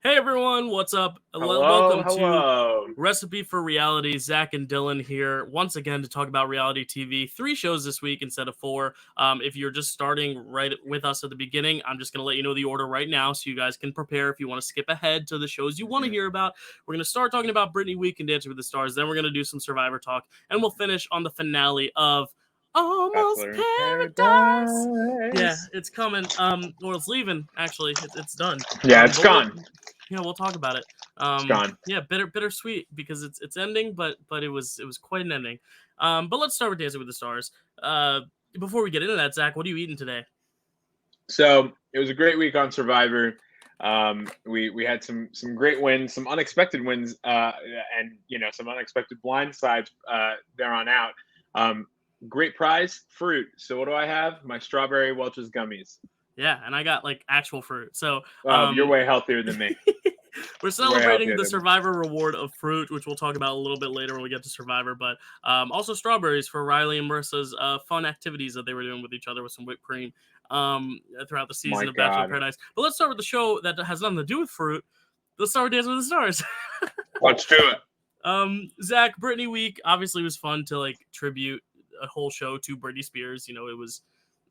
Hey everyone, what's up? Hello, Welcome to hello. Recipe for Reality. Zach and Dylan here once again to talk about reality TV. 3 shows this week instead of 4. If you're just starting right with us at the beginning, I'm just going to let you know the order right now so you guys can prepare if you want to skip ahead to the shows you want to hear about. We're going to start talking about Britney Week and Dancing with the Stars. Then we're going to do some Survivor talk. And we'll finish on the finale of Almost Bachelor in Paradise. Yeah, Paradise. it's coming. Well, it's leaving, actually. It's done. Yeah, it's But gone. we'll talk about it. It's gone. Yeah, bittersweet because it's ending, but it was quite an ending. But let's start with Dancing with the Stars. Before we get into that, Zach, what are you eating today? So it was a great week on Survivor. We had some great wins, some unexpected wins, and some unexpected blindsides there on out. Great prize, fruit. So what do I have? My strawberry Welch's gummies. Yeah, and I got like actual fruit. So You're way healthier than me. we're You're way celebrating healthier the than me. Survivor reward of fruit, which we'll talk about a little bit later when we get to Survivor. But also strawberries for Riley and Marissa's fun activities that they were doing with each other with some whipped cream throughout the season My of Bachelor in God. Paradise. But let's start with the show that has nothing to do with fruit. Let's start with Dancing with the Stars. Let's do it. Zach, Britney Week obviously was fun to like tribute a whole show to Britney Spears.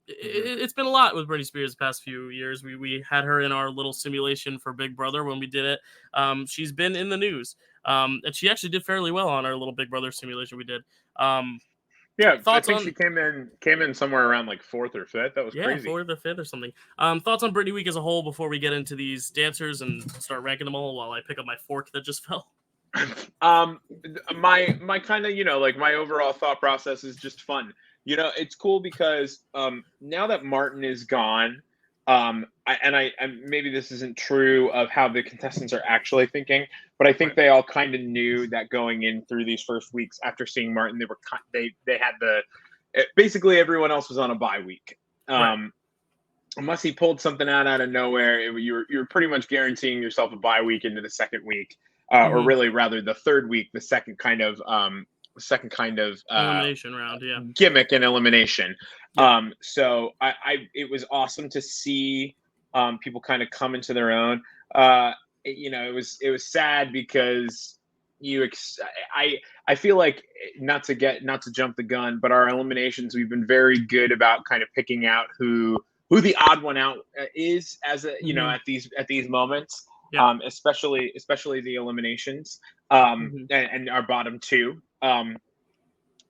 It's been a lot with Britney Spears the past few years. We had her in our little simulation for Big Brother when we did it. She's been in the news, and she actually did fairly well on our little Big Brother simulation we did. Yeah, I Thoughts think on she came in somewhere around like fourth or fifth. That was crazy. 4th or 5th or something. Thoughts on Britney Week as a whole before we get into these dancers and start ranking them all while I pick up my fork that just fell. My kind of like my overall thought process is just fun. It's cool because now that Martin is gone, I maybe this isn't true of how the contestants are actually thinking, but I think Right. they all kind of knew that going in through these first weeks after seeing Martin, they had basically everyone else was on a bye week. Right. Unless he pulled something out of nowhere, you're pretty much guaranteeing yourself a bye week into the second week, or really rather the third week, the second kind of Elimination round, yeah. gimmick and elimination. Yeah. So it was awesome to see people kind of come into their own. It was sad because I feel like not to jump the gun, but our eliminations, we've been very good about kind of picking out who the odd one out is as a at these moments. Yeah. Especially the eliminations, and our bottom two.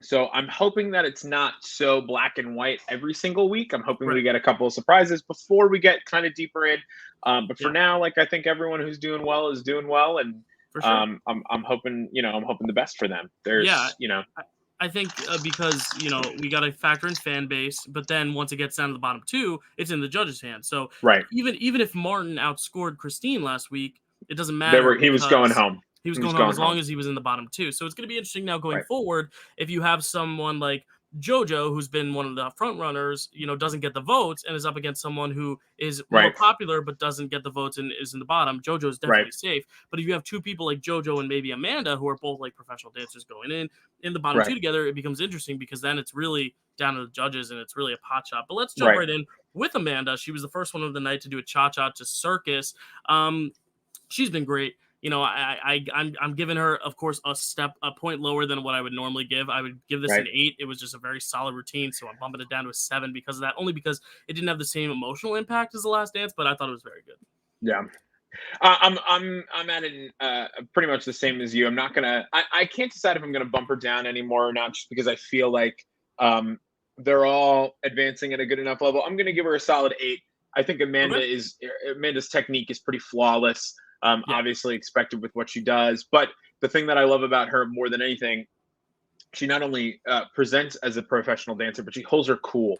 So I'm hoping that it's not so black and white every single week. I'm hoping we get a couple of surprises before we get kind of deeper in. But for now, like I think everyone who's doing well is doing well, and For sure. I'm hoping the best for them. There's I think because we got to factor in fan base, but then once it gets down to the bottom two, it's in the judges' hands. So right. even if Martin outscored Christine last week, it doesn't matter. He was going home. He was going home as long as he was in the bottom two. So it's going to be interesting now going forward if you have someone like JoJo, who's been one of the front runners, doesn't get the votes and is up against someone who is more popular but doesn't get the votes and is in the bottom. JoJo's definitely safe. But if you have two people like JoJo and maybe Amanda, who are both like professional dancers going in the bottom two together, it becomes interesting because then it's really down to the judges and it's really a pot shot. But let's jump right in with Amanda. She was the first one of the night to do a cha-cha to Circus. She's been great. I'm giving her, of course, a point lower than what I would normally give. I would give this an 8. It was just a very solid routine, so I'm bumping it down to a 7 because of that. Only because it didn't have the same emotional impact as The Last Dance, but I thought it was very good. Yeah, I'm at it pretty much the same as you. I'm not gonna. I can't decide if I'm gonna bump her down anymore or not, just because I feel like they're all advancing at a good enough level. I'm gonna give her a solid 8. I think Amanda's technique is pretty flawless. Obviously expected with what she does. But the thing that I love about her more than anything, she not only presents as a professional dancer, but she holds her cool.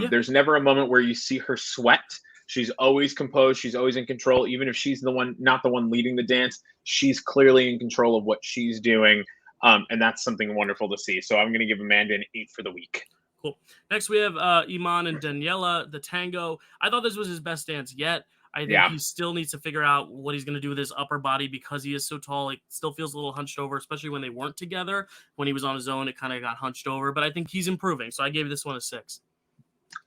There's never a moment where you see her sweat. She's always composed. She's always in control. Even if she's not the one leading the dance, she's clearly in control of what she's doing. And that's something wonderful to see. So I'm going to give Amanda an 8 for the week. Cool. Next, we have Iman and Daniela, the tango. I thought this was his best dance yet. I think he still needs to figure out what he's going to do with his upper body because he is so tall. It still feels a little hunched over, especially when they weren't together. When he was on his own, it kind of got hunched over. But I think he's improving. So I gave this one a 6.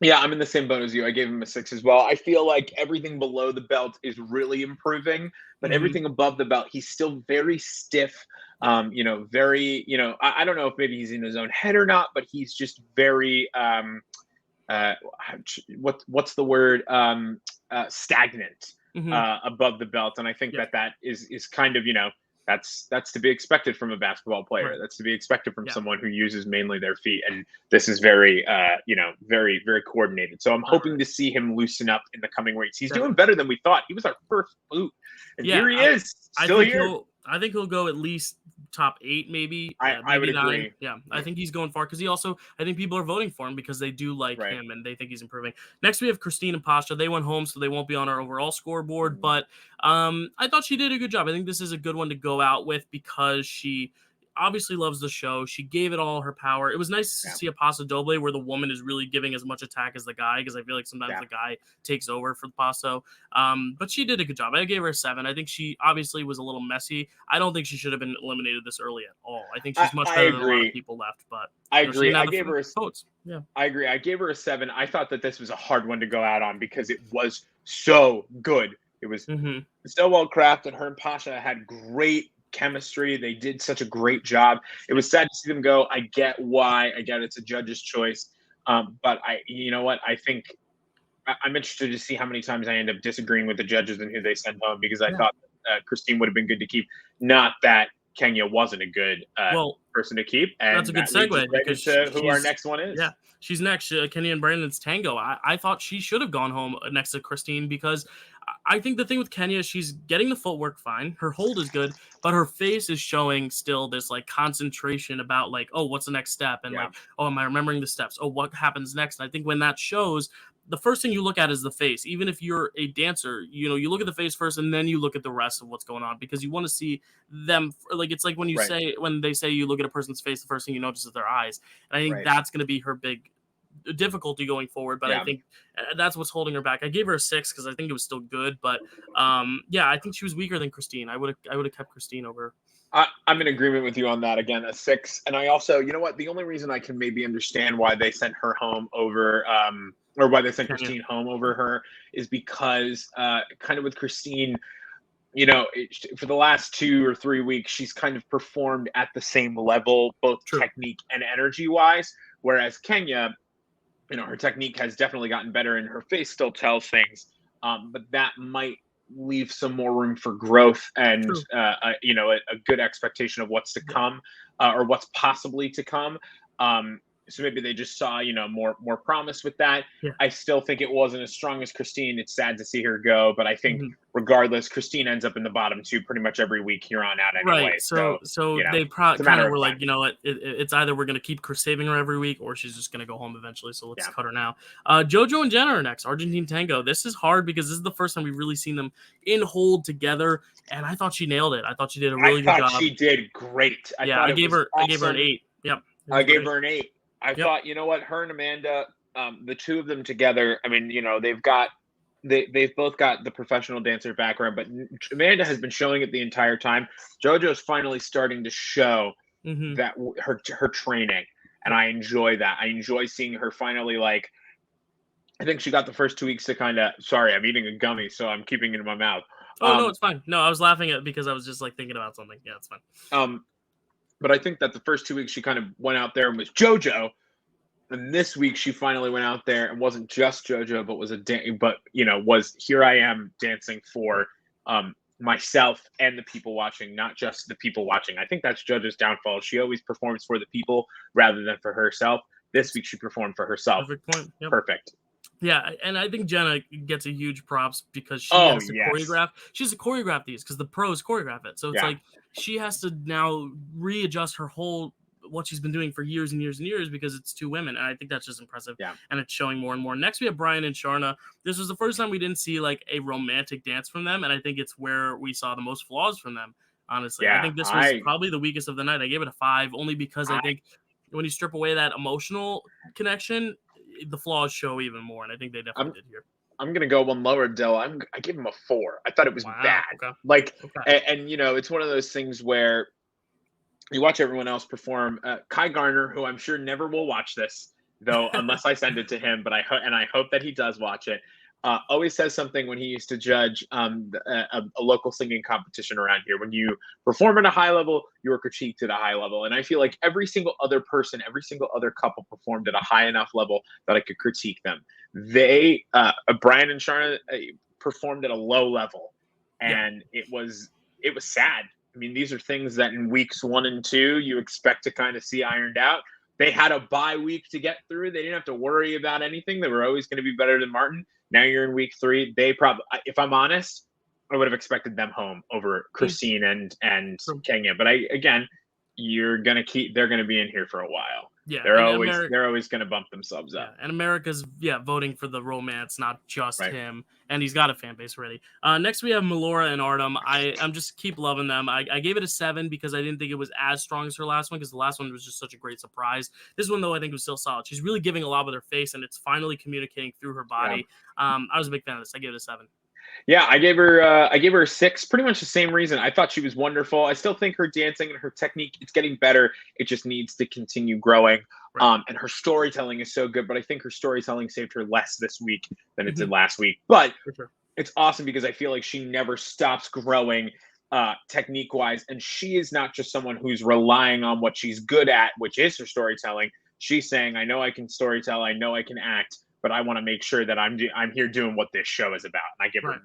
Yeah, I'm in the same boat as you. I gave him a 6 as well. I feel like everything below the belt is really improving, but everything above the belt, he's still very stiff. Very, I don't know if maybe he's in his own head or not, but he's just very uh what's the word, stagnant above the belt. And I think Yeah. that is kind of, that's to be expected from a basketball player. Right. That's to be expected from Yeah. someone who uses mainly their feet. And this is very, very, very coordinated. So I'm hoping to see him loosen up in the coming weeks. He's doing better than we thought. He was our first boot, and here he is, still here. I think he'll go at least top 8, maybe I would 9. agree. Yeah, I think he's going far because I think people are voting for him because they do like Right. him and they think he's improving. Next, we have Christine and Pasha. They went home, so they won't be on our overall scoreboard. But I thought she did a good job. I think this is a good one to go out with because she obviously loves the show. She gave it all her power. It was nice to see a Paso Doble where the woman is really giving as much attack as the guy, because I feel like sometimes the guy takes over for the Paso. But she did a good job. I gave her a 7. I think she obviously was a little messy. I don't think she should have been eliminated this early at all. I think she's much better than a lot of people left. But I agree. I gave her votes. Yeah, I agree. I gave her a 7. I thought that this was a hard one to go out on because it was so good. It was so well crafted. Her and Pasha had great chemistry. They did such a great job. It was sad to see them go. I get why. I get it's a judge's choice. But you know what? I think I'm interested to see how many times I end up disagreeing with the judges and who they send home, because I thought Christine would have been good to keep. Not that Kenya wasn't a good person to keep. And that's a good segue because who our next one is. Yeah, she's next. Kenya and Brandon's Tango. I thought she should have gone home next to Christine because I think the thing with Kenya, she's getting the footwork fine. Her hold is good, but her face is showing still this like concentration about like, oh, what's the next step? And like, oh, am I remembering the steps? Oh, what happens next? And I think when that shows, the first thing you look at is the face. Even if you're a dancer, you look at the face first and then you look at the rest of what's going on, because you want to see them. Like, it's like when they say you look at a person's face, the first thing you notice is their eyes. And I think that's going to be her big difficulty going forward. But I think that's what's holding her back. I gave her a 6 because I think it was still good. But I think she was weaker than Christine. I would have kept Christine over. I'm in agreement with you on that. Again, a 6. And I also, you know what? The only reason I can maybe understand why they sent her home over, or why they sent Christine home over her, is because kind of with Christine, for the last 2 or 3 weeks, she's kind of performed at the same level, both technique and energy wise. Whereas Kenya, her technique has definitely gotten better and her face still tells things. But that might leave some more room for growth and, a good expectation of what's to come, or what's possibly to come. So maybe they just saw, more promise with that. Yeah. I still think it wasn't as strong as Christine. It's sad to see her go, but I think regardless, Christine ends up in the bottom 2 pretty much every week here on out anyway. Right. So they probably kind of were like, it's either we're going to keep saving her every week or she's just going to go home eventually. So let's cut her now. JoJo and Jenna are next. Argentine Tango. This is hard because this is the first time we've really seen them in hold together. And I thought she nailed it. I thought she did a really good job. She did great. I gave her an 8. Yep. I gave her an 8. I thought, her and Amanda, the two of them together, I mean, they've both got the professional dancer background, but Amanda has been showing it the entire time. JoJo's finally starting to show that her training, and I enjoy that. I enjoy seeing her finally, I think she got the first 2 weeks to kind of, sorry, I'm eating a gummy, so I'm keeping it in my mouth. Oh, no, it's fine. No, I was laughing at it because I was just thinking about something. Yeah, it's fine. But I think that the first 2 weeks she kind of went out there and was JoJo, and this week she finally went out there and wasn't just JoJo, but was here I am dancing for myself and the people watching, not just the people watching. I think that's JoJo's downfall. She always performs for the people rather than for herself. This week she performed for herself. Perfect point. Yep. Perfect. Yeah, and I think Jenna gets a huge props because she has to choreograph. She has to choreograph these because the pros choreograph it. So it's like she has to now readjust her whole what she's been doing for years and years and years because it's 2 women. And I think that's just impressive. Yeah. And it's showing more and more. Next, we have Brian and Sharna. This was the first time we didn't see a romantic dance from them. And I think it's where we saw the most flaws from them, honestly. I think this was probably the weakest of the night. I gave it a 5 only because I think when you strip away that emotional connection, the flaws show even more, and I think they definitely did here. I'm gonna go one lower, Dill. I give him a 4. I thought it was bad. Okay. And it's one of those things where you watch everyone else perform. Kai Garner, who I'm sure never will watch this, though, unless I send it to him. But I hope that he does watch it. Always says something when he used to judge a local singing competition around here. When you perform at a high level, you are critiqued at a high level. And I feel like every single other person, every single other couple performed at a high enough level that I could critique them. Brian and Sharna performed at a low level, and it was sad. I mean, these are things that in weeks 1 and 2 you expect to kind of see ironed out. They had a bye week to get through. They didn't have to worry about anything. They were always going to be better than Martin. Now you're in week 3. They probably, if I'm honest, I would have expected them home over Christine and Kenya. But they're going to be in here for a while. Yeah, they're always going to bump themselves up. And America's voting for the romance, not just him. And he's got a fan base already. Next we have Melora and Artem. I'm just keep loving them. I gave it a 7 because I didn't think it was as strong as her last one, because the last one was just such a great surprise. This one though I think was still solid. She's really giving a lot with her face, and it's finally communicating through her body. I was a big fan of this. I gave it a 7. Yeah, I gave her a 6, pretty much the same reason. I thought she was wonderful. I still think her dancing and her technique, it's getting better. It just needs to continue growing. Right. And her storytelling is so good, but I think her storytelling saved her less this week than it did last week. But it's awesome because I feel like she never stops growing technique-wise. And she is not just someone who's relying on what she's good at, which is her storytelling. She's saying, I know I can storytell, I know I can act, but I want to make sure that I'm here doing what this show is about. And I give her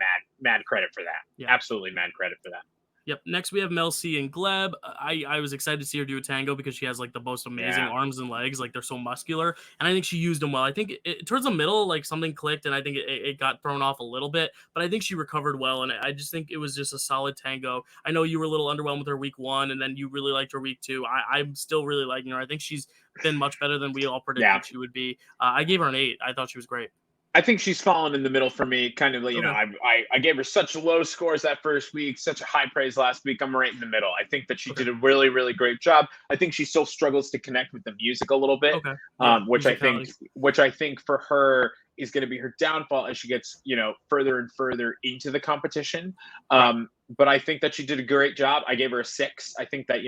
mad credit for that. Yeah. Absolutely mad credit for that. Yep. Next we have Mel C and Gleb. I was excited to see her do a tango because she has like the most amazing arms and legs. Like they're so muscular, and I think she used them well. I think towards the middle, like something clicked, and I think it got thrown off a little bit, but I think she recovered well, and I just think it was just a solid tango. I know you were a little underwhelmed with her week 1, and then you really liked her week 2. I'm still really liking her. I think she's been much better than we all predicted she would be. I gave her an 8. I thought she was great. I think she's fallen in the middle for me. Kind of, I gave her such low scores that first week, such a high praise last week. I'm right in the middle. I think that she did a really, really great job. I think she still struggles to connect with the music a little bit, which I think for her is going to be her downfall as she gets, further and further into the competition. But I think that she did a great job. I gave her a 6. I think that,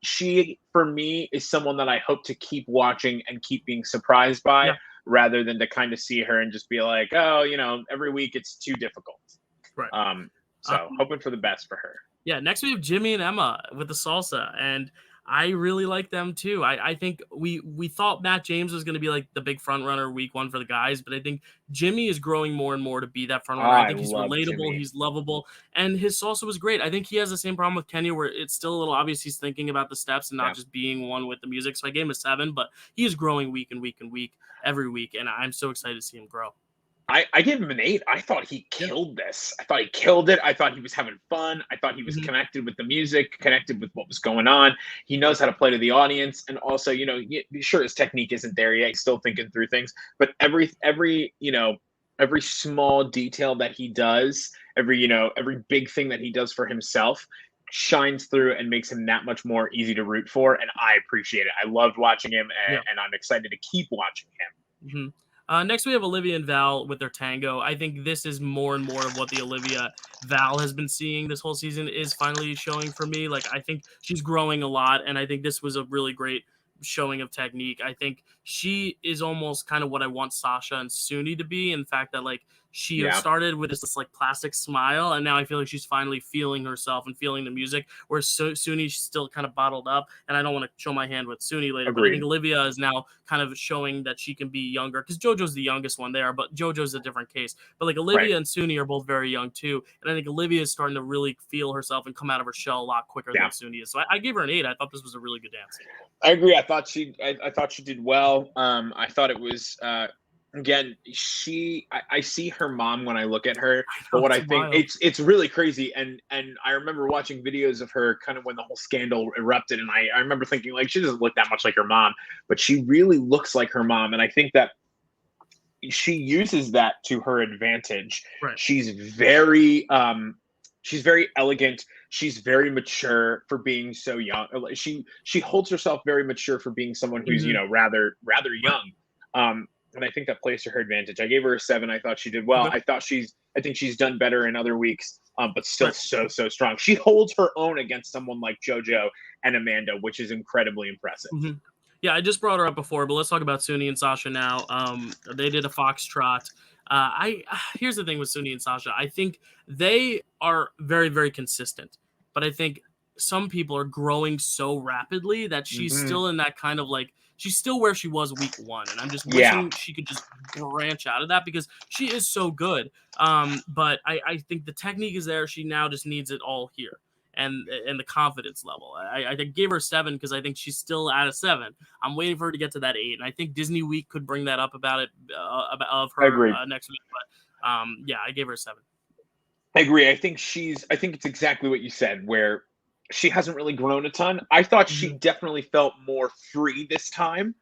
she for me is someone that I hope to keep watching and keep being surprised by. Yeah. Rather than to kind of see her and just be like, oh, every week it's too difficult. Right. Hoping for the best for her. Yeah. Next we have Jimmy and Emma with the salsa, and I really like them too. I think we thought Matt James was going to be like the big front runner week 1 for the guys, but I think Jimmy is growing more and more to be that front runner. I think he's relatable, Jimmy. He's lovable, and his salsa was great. I think he has the same problem with Kenya where it's still a little obvious he's thinking about the steps and not just being one with the music. So I gave him a 7, but he is growing week and week and week every week, and I'm so excited to see him grow. I gave him an 8. I thought he killed this. I thought he killed it. I thought he was having fun. I thought he was connected with the music, connected with what was going on. He knows how to play to the audience. And also, sure, his technique isn't there yet. He's still thinking through things. But every small detail that he does, every big thing that he does for himself shines through and makes him that much more easy to root for. And I appreciate it. I loved watching him, and I'm excited to keep watching him. Next, we have Olivia and Val with their tango. I think this is more and more of what the Olivia Val has been seeing this whole season is finally showing for me. Like, I think she's growing a lot, and I think this was a really great showing of technique. I think she is almost kind of what I want Sasha and Suni to be. In fact, that like she started with this like plastic smile, and now I feel like she's finally feeling herself and feeling the music, whereas Suni's still kind of bottled up. And I don't want to show my hand with Suni later, but I think Olivia is now kind of showing that she can be younger, because JoJo's the youngest one there, but JoJo's a different case. But like Olivia and Suni are both very young too, and I think Olivia is starting to really feel herself and come out of her shell a lot quicker than Suni is. So I gave her an 8. I thought this was a really good dance. I agree. I thought she did well. I thought it was again, I see her mom when I look at her, but what I think it's really crazy. And I remember watching videos of her kind of when the whole scandal erupted, and I remember thinking like, she doesn't look that much like her mom, but she really looks like her mom. And I think that she uses that to her advantage. Right. She's very elegant. She's very mature for being so young. She holds herself very mature for being someone who's, rather young. And I think that plays to her advantage. I gave her a 7. I thought she did well. I think she's done better in other weeks, but still so strong. She holds her own against someone like JoJo and Amanda, which is incredibly impressive. Yeah, I just brought her up before, but let's talk about Suni and Sasha now. They did a foxtrot. Here's the thing with Suni and Sasha. I think they are very, very consistent, but I think some people are growing so rapidly that she's still in that kind of like she's still where she was week one, and I'm just wishing she could just branch out of that because she is so good. But I think the technique is there. She now just needs it all here. And the confidence level. I gave her a 7 because I think she's still at a 7. I'm waiting for her to get to that 8, and I think Disney Week could bring that up about of her next week. But yeah, I gave her a 7. I agree. I think it's exactly what you said, where she hasn't really grown a ton. I thought she definitely felt more free this time.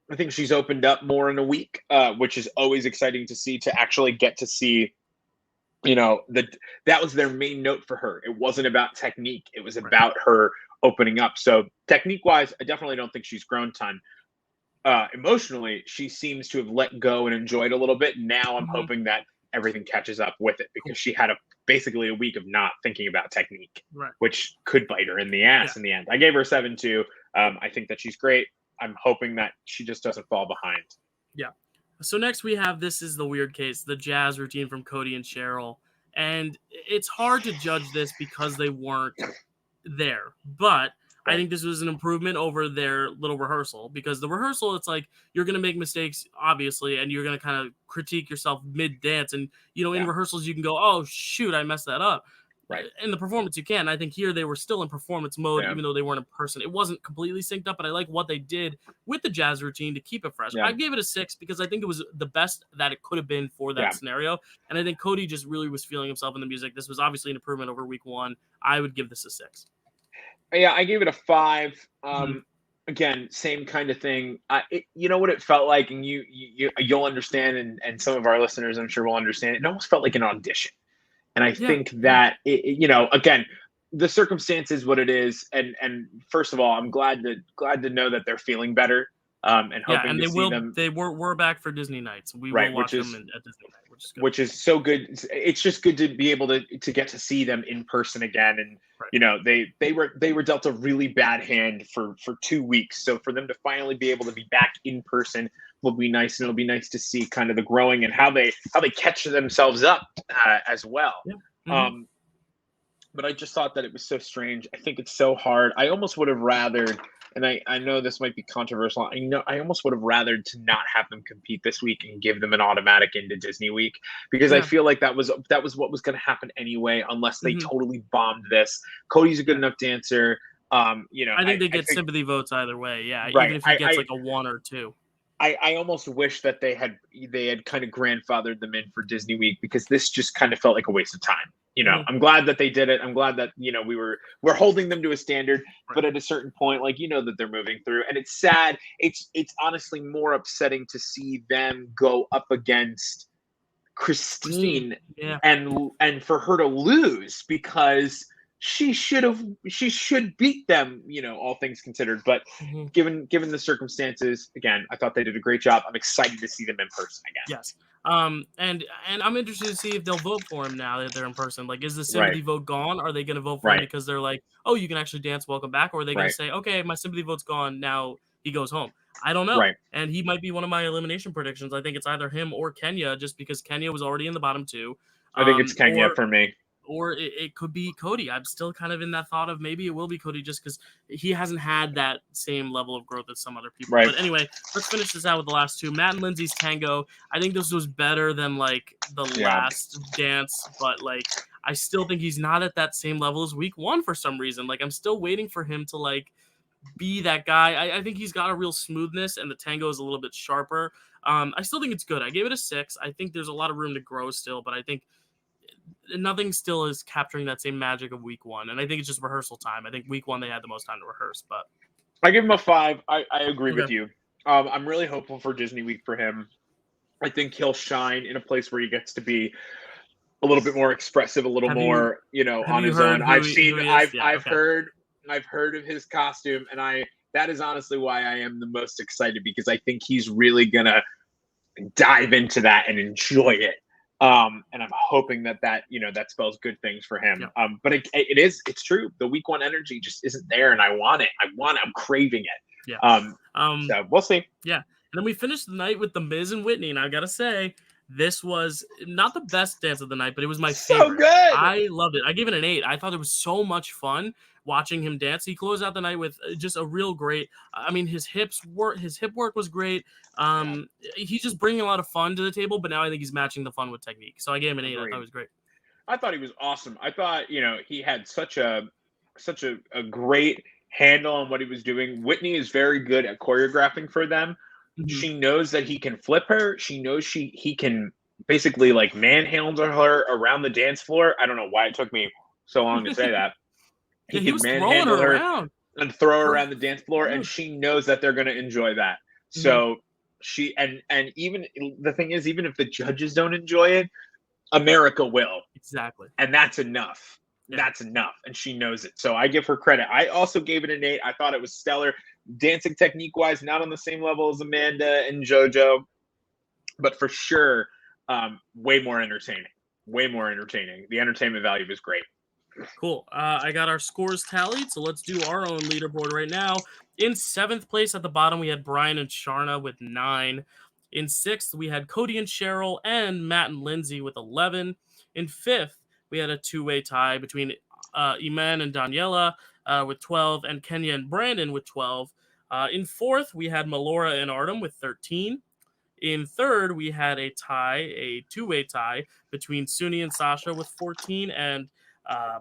I think she's opened up more in a week, which is always exciting to see, to actually get to see. That was their main note for her. It wasn't about technique. It was about her opening up. So technique wise, I definitely don't think she's grown a ton. Emotionally, she seems to have let go and enjoyed a little bit. Now I'm hoping that everything catches up with it, because she had basically a week of not thinking about technique, which could bite her in the ass in the end. I gave her a 7 too. I think that she's great. I'm hoping that she just doesn't fall behind. Yeah. So next we have, this is the weird case, the jazz routine from Cody and Cheryl. And it's hard to judge this because they weren't there. But I think this was an improvement over their little rehearsal, because the rehearsal, it's like you're going to make mistakes, obviously, and you're going to kind of critique yourself mid-dance. And, in rehearsals, you can go, oh, shoot, I messed that up. In the performance, you can. I think here they were still in performance mode, even though they weren't in person. It wasn't completely synced up, but I like what they did with the jazz routine to keep it fresh. I gave it a 6 because I think it was the best that it could have been for that scenario. And I think Cody just really was feeling himself in the music. This was obviously an improvement over week 1. I would give this a 6. Yeah, I gave it a 5. Again, same kind of thing. You know what it felt like, and you'll understand, and some of our listeners, I'm sure, will understand. It almost felt like an audition. And I think that, again, the circumstance is what it is. And first of all, I'm glad to know that they're feeling better. And hoping to see them. We're back for Disney nights. We will watch them at Disney night, which is so good. It's just good to be able to get to see them in person again. And they were dealt a really bad hand for 2 weeks. So for them to finally be able to be back in person will be nice, and it'll be nice to see kind of the growing and how they catch themselves up as well. But I just thought that it was so strange. I think it's so hard. I almost would have rathered, and I know this might be controversial. I almost would have rathered to not have them compete this week and give them an automatic into Disney Week, because I feel like that was what was going to happen anyway, unless they totally bombed this. Cody's a good enough dancer. I think they get sympathy votes either way. Yeah, even if he gets like a 1 or 2. I almost wish that they had kind of grandfathered them in for Disney Week, because this just kind of felt like a waste of time. I'm glad that they did it. I'm glad that, we're holding them to a standard, but at a certain point, that they're moving through, and it's sad. It's honestly more upsetting to see them go up against Christine. And for her to lose, because she should beat them, all things considered. But given the circumstances, again, I thought they did a great job. I'm excited to see them in person again. Yes. And I'm interested to see if they'll vote for him now that they're in person. Like, is the sympathy vote gone? Are they going to vote for him because they're like, oh, you can actually dance, welcome back? Or are they going to say, okay, my sympathy vote's gone, now he goes home? I don't know. And he might be one of my elimination predictions. I think it's either him or Kenya, just because Kenya was already in the bottom 2. I think it's Kenya for me. Or it could be Cody. I'm still kind of in that thought of maybe it will be Cody, just because he hasn't had that same level of growth as some other people. But anyway, let's finish this out with the last 2. Matt and Lindsay's tango. I think this was better than like the last dance, but like I still think he's not at that same level as week 1 for some reason. Like I'm still waiting for him to like be that guy. I think he's got a real smoothness, and the tango is a little bit sharper. I still think it's good. I gave it a 6. I think there's a lot of room to grow still, but I think nothing still is capturing that same magic of week 1. And I think it's just rehearsal time. I think week 1 they had the most time to rehearse, but I give him a 5. I agree with you. I'm really hopeful for Disney Week for him. I think he'll shine in a place where he gets to be a little bit more expressive, a little more, on his own. I've heard of his costume, and that is honestly why I am the most excited, because I think he's really gonna dive into that and enjoy it. And I'm hoping that spells good things for him. But it's true. The week 1 energy just isn't there, and I want it. I'm craving it. Yeah. So we'll see. Yeah. And then we finished the night with The Miz and Whitney, and I gotta say, this was not the best dance of the night, but it was my favorite. Good. I loved it. I gave it an 8. I thought it was so much fun watching him dance. He closed out the night with just a real great. I mean, his hip work was great. He's just bringing a lot of fun to the table, but now I think he's matching the fun with technique. So I gave him an 8. I thought it was great. I thought he was awesome. I thought, he had such a great handle on what he was doing. Whitney is very good at choreographing for them. She knows that he can flip her. She knows he can basically like manhandle her around the dance floor. I don't know why it took me so long to say that. He was manhandle her around and throw her around the dance floor, and she knows that they're going to enjoy that. So she and even the thing is, even if the judges don't enjoy it, America will. Exactly. And that's enough. Yeah. That's enough. And she knows it. So I give her credit. I also gave it an 8. I thought it was stellar. Dancing technique-wise, not on the same level as Amanda and JoJo, but for sure, way more entertaining. Way more entertaining. The entertainment value was great. Cool. I got our scores tallied, so let's do our own leaderboard right now. In 7th place at the bottom, we had Brian and Sharna with 9. In 6th, we had Cody and Cheryl and Matt and Lindsay with 11. In 5th, we had a two-way tie between Iman and Daniela with 12 and Kenya and Brandon with 12. In 4th, we had Melora and Artem with 13. In 3rd, we had a two-way tie between Suni and Sasha with 14 and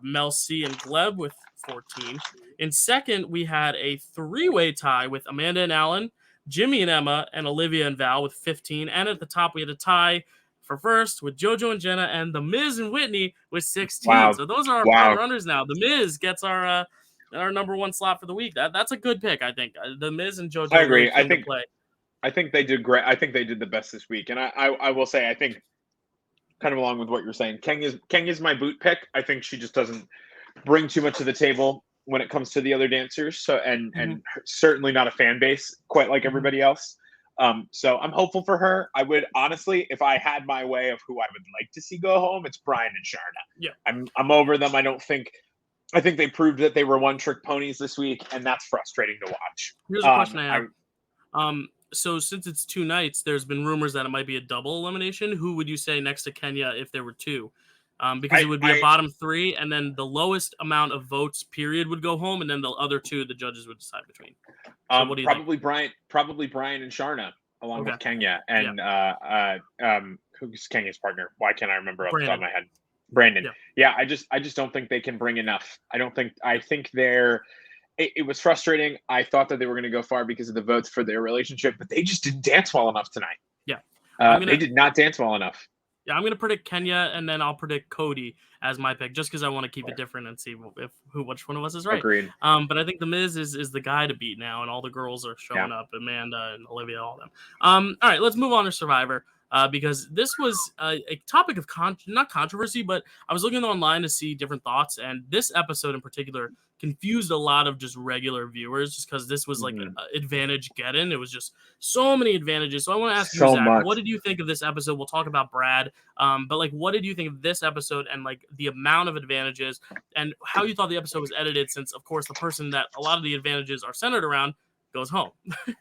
Mel C and Gleb with 14. In 2nd, we had a 3-way tie with Amanda and Alan, Jimmy and Emma, and Olivia and Val with 15. And at the top, we had a tie for 1st with JoJo and Jenna and The Miz and Whitney with 16. Wow. So those are our front runners now. The Miz gets our number 1 slot for the week. That's a good pick, I think. The Miz and JoJo. I agree. I think they did great. I think they did the best this week. And I will say, I think, kind of along with what you're saying, Kenya's my boot pick. I think she just doesn't bring too much to the table when it comes to the other dancers. So and certainly not a fan base quite like everybody else. So I'm hopeful for her. I would honestly, if I had my way of who I would like to see go home, it's Brian and Sharna. Yeah, I'm over them. I think they proved that they were one-trick ponies this week, and that's frustrating to watch. Here's a question I have. So since it's 2 nights, there's been rumors that it might be a double elimination. Who would you say next to Kenya if there were 2? Because it would be a bottom 3, and then the lowest amount of votes period would go home, and then the other 2 the judges would decide between. So what do you think? Brian and Sharna along with Kenya and who's Kenya's partner? Why can't I remember off the top of my head? Brandon. Yeah, I just don't think they can bring enough. I think it was frustrating. I thought that they were going to go far because of the votes for their relationship, but they just didn't dance well enough tonight. Yeah. They did not dance well enough. Yeah, I'm going to predict Kenya, and then I'll predict Cody as my pick, just because I want to keep it different and see which one of us is right. Agreed. But I think The Miz is the guy to beat now, and all the girls are showing up, Amanda and Olivia, all of them. All right, let's move on to Survivor. Because this was a topic of not controversy, but I was looking online to see different thoughts, and this episode in particular confused a lot of just regular viewers, just because this was like an advantage get-in. It was just so many advantages. So I want to ask you, Zach, what did you think of this episode? We'll talk about Brad, but like, what did you think of this episode and like the amount of advantages and how you thought the episode was edited? Since of course the person that a lot of the advantages are centered around goes home.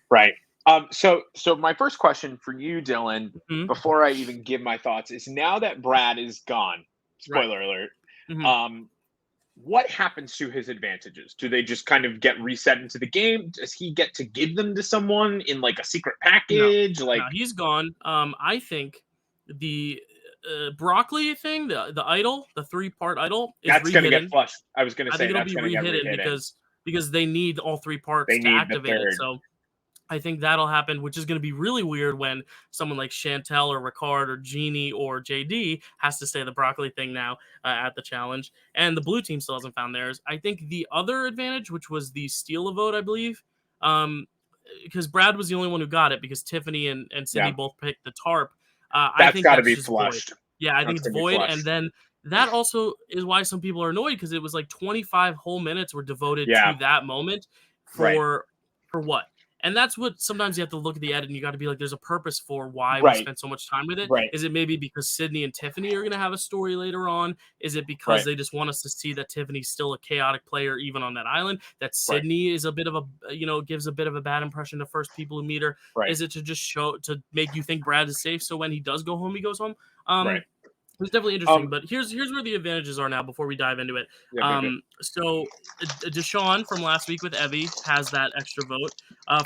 Right. So my first question for you, Dylan, before I even give my thoughts, is now that Brad is gone, spoiler alert, what happens to his advantages? Do they just kind of get reset into the game? Does he get to give them to someone in like a secret package? No, he's gone. I think the broccoli thing, the idol, the 3-part idol, is that's going to get flushed. I was going to say it'll be rehidden because they need all 3 parts to activate it. So I think that'll happen, which is going to be really weird when someone like Chantel or Ricard or Jeannie or JD has to say the broccoli thing now at the challenge. And the blue team still hasn't found theirs. I think the other advantage, which was the steal a vote, I believe, because Brad was the only one who got it because Tiffany and Sydney both picked the tarp. I think got to be flushed. Void. Yeah, I think it's void. And then that also is why some people are annoyed, because it was like 25 whole minutes were devoted to that moment for what? And that's what sometimes you have to look at the edit and you got to be like, there's a purpose for why we Right. spent so much time with it. Right. Is it maybe because Sydney and Tiffany are going to have a story later on? Is it because they just want us to see that Tiffany's still a chaotic player even on that island? That Sydney is a bit of a, gives a bit of a bad impression to first people who meet her? Right. Is it to just to make you think Brad is safe, so when he does go home, he goes home? Right. It's definitely interesting, but here's where the advantages are now before we dive into it. So Deshaun from last week with Evie has that extra vote.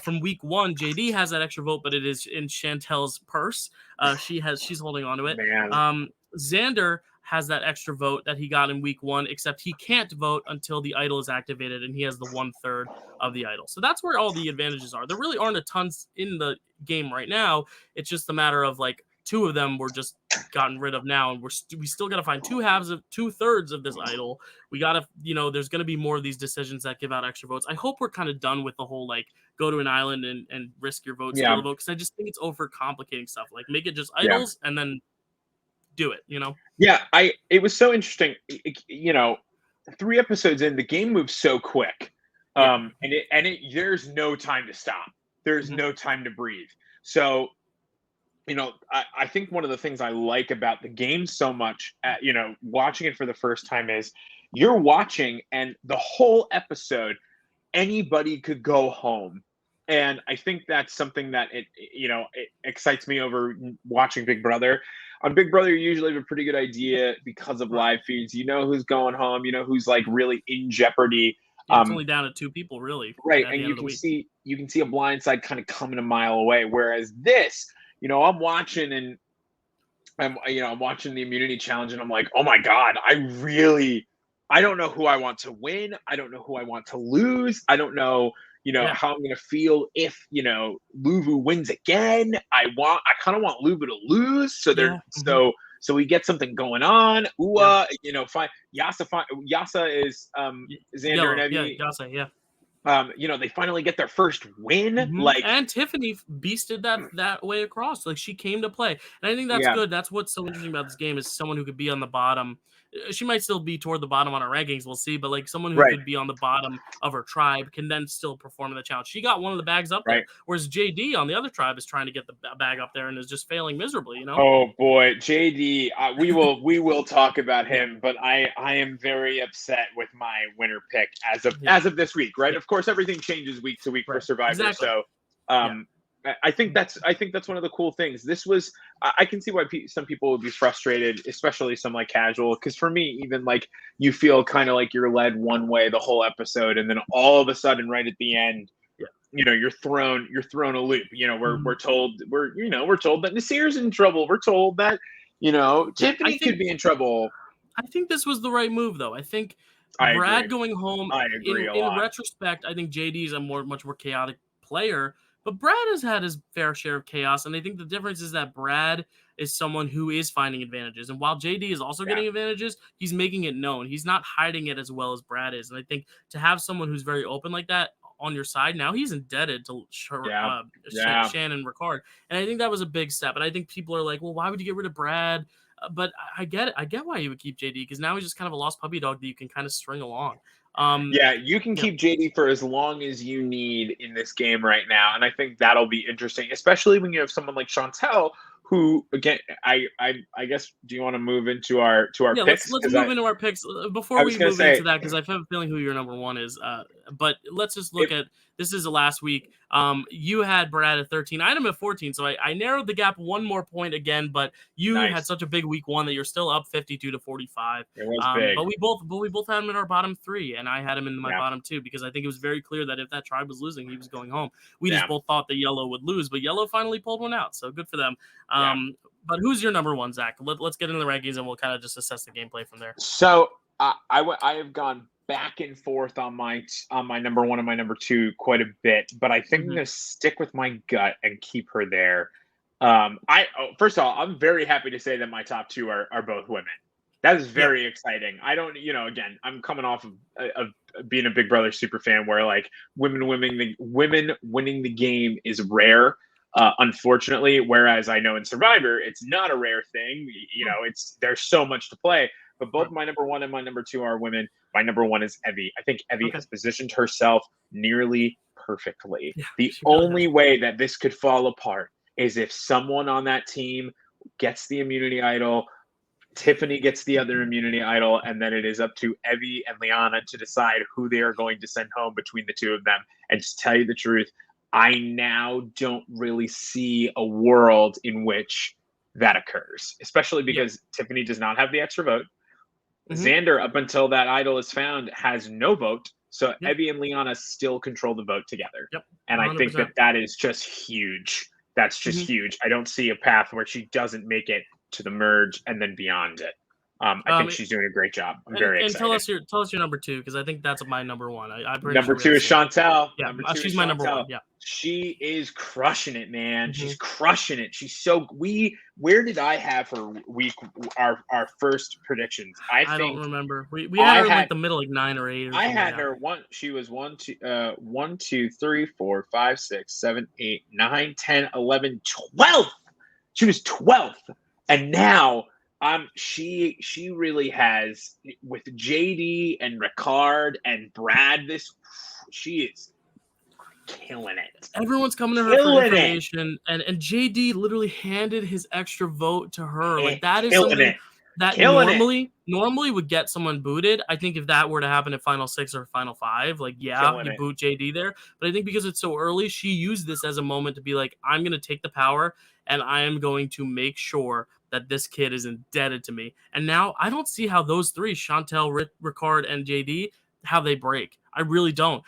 From week 1, JD has that extra vote, but it is in Chantel's purse. She's holding on to it. Xander has that extra vote that he got in week 1, except he can't vote until the idol is activated, and he has the 1/3 of the idol. So that's where all the advantages are. There really aren't a tons in the game right now. It's just a matter of like 2 of them were just gotten rid of now, and we still got to find 2/3 of this idol. We got to, there's going to be more of these decisions that give out extra votes. I hope we're kind of done with the whole like go to an island and risk your vote, steal a vote, because I just think it's over complicating stuff. Like make it just idols and then do it. It was so interesting. 3 episodes in, the game moves so quick, and there's no time to stop. There's no time to breathe. So I think one of the things I like about the game so much, watching it for the first time, is you're watching and the whole episode, anybody could go home. And I think that's something that it excites me over watching Big Brother. On Big Brother, you usually have a pretty good idea because of live feeds. You know who's going home. You know who's like really in jeopardy. It's only down to 2 people, really. Right, and you can see a blind side kind of coming a mile away. Whereas this, I'm watching and I'm watching the immunity challenge and I'm like, oh my God, I don't know who I want to win. I don't know who I want to lose. I don't know, how I'm going to feel if, Luvu wins again. I kind of want Luvu to lose. So so we get something going on. Fine. Yasa is Xander and Evie. Yeah, Yasa, they finally get their first win. And Tiffany beasted that way across. Like she came to play, and I think that's good. That's what's so interesting about this game is someone who could be on the bottom. She might still be toward the bottom on our rankings. We'll see, but like someone who could be on the bottom of her tribe can then still perform in the challenge. She got one of the bags up there, whereas JD on the other tribe is trying to get the bag up there and is just failing miserably. Oh boy, JD. We will talk about him, but I am very upset with my winner pick as of this week. Right. Of course, everything changes week to week for Survivor. Exactly. So, I think that's one of the cool things. This was, I can see why some people would be frustrated, especially some like casual. Because for me, even like you feel kind of like you're led one way the whole episode, and then all of a sudden, right at the end, you're thrown a loop. We're told that Nasir's in trouble. We're told that Tiffany could be in trouble. I think this was the right move, though. I think Brad going home. I agree in retrospect, I think JD is a much more chaotic player. But Brad has had his fair share of chaos, and I think the difference is that Brad is someone who is finding advantages. And while JD is also getting advantages, he's making it known. He's not hiding it as well as Brad is. And I think to have someone who's very open like that on your side, now he's indebted to Shannon Ricard. And I think that was a big step. And I think people are like, well, why would you get rid of Brad? But I get it. I get why you would keep JD, because now he's just kind of a lost puppy dog that you can kind of string along. You can keep JD for as long as you need in this game right now, and I think that'll be interesting, especially when you have someone like Chantel, who again, I guess, do you want to move into our picks? Let's move into our picks before we move into that, because I have a feeling who your number 1 is. But let's just look at this is the last week. You had Brad at 13. I had him at 14, so I narrowed the gap 1 more point again. But you had such a big week 1 that you're still up 52-45. It was big. But we both had him in our bottom 3, and I had him in my bottom 2 because I think it was very clear that if that tribe was losing, he was going home. We just both thought that Yellow would lose, but Yellow finally pulled one out, so good for them. But who's your number 1, Zach? Let's get into the rankings, and we'll kind of just assess the gameplay from there. So I have gone back and forth on my number 1 and my number 2 quite a bit, but I think I'm going to stick with my gut and keep her there. First of all, I'm very happy to say that my top 2 are both women. That is very exciting. I don't, again, I'm coming off of being a Big Brother super fan where like women winning the game is rare. Unfortunately, whereas I know in Survivor, it's not a rare thing. There's so much to play. But both my number 1 and my number 2 are women. My number 1 is Evie. I think Evie has positioned herself nearly perfectly. Yeah, The she really only does. way that this could fall apart is if someone on that team gets the immunity idol, Tiffany gets the other immunity idol, and then it is up to Evie and Liana to decide who they are going to send home between the two of them. And to tell you the truth, I now don't really see a world in which that occurs, especially Yeah. because Tiffany does not have the extra vote. Mm-hmm. Xander, up until that idol is found, has no vote. So Yep. Evie and Liana still control the vote together. Yep. And I think 100%. that is just huge. That's just huge. I don't see a path where she doesn't make it to the merge and then beyond it. I think she's doing a great job. I'm very excited. And tell us your number 2, because I think that's my number 1. I'm pretty Number sure 2 is Chantel. Yeah, Number 2 she's is my Chantel. number 1. Yeah, she is crushing it, man. She's crushing it. She's so where did I have her our first predictions? I think don't remember. We had her in like the middle, like 9 or 8. Or I had like her she was 1, 2, 3, 4, 5, 6, 7, 8, 9, 10, 11, 12th. She was 12th. And now she really has, with JD and Ricard and Brad, she is killing it. Everyone's coming to her for information, and JD literally handed his extra vote to her. Like, that is something that normally would get someone booted. I think if that were to happen at Final 6 or Final 5, like, yeah, you boot JD there. But I think because it's so early, she used this as a moment to be like, I'm going to take the power, and I am going to make sure that this kid is indebted to me. And now I don't see how those three, Chantel, Ricard, and JD, how they break. I really don't.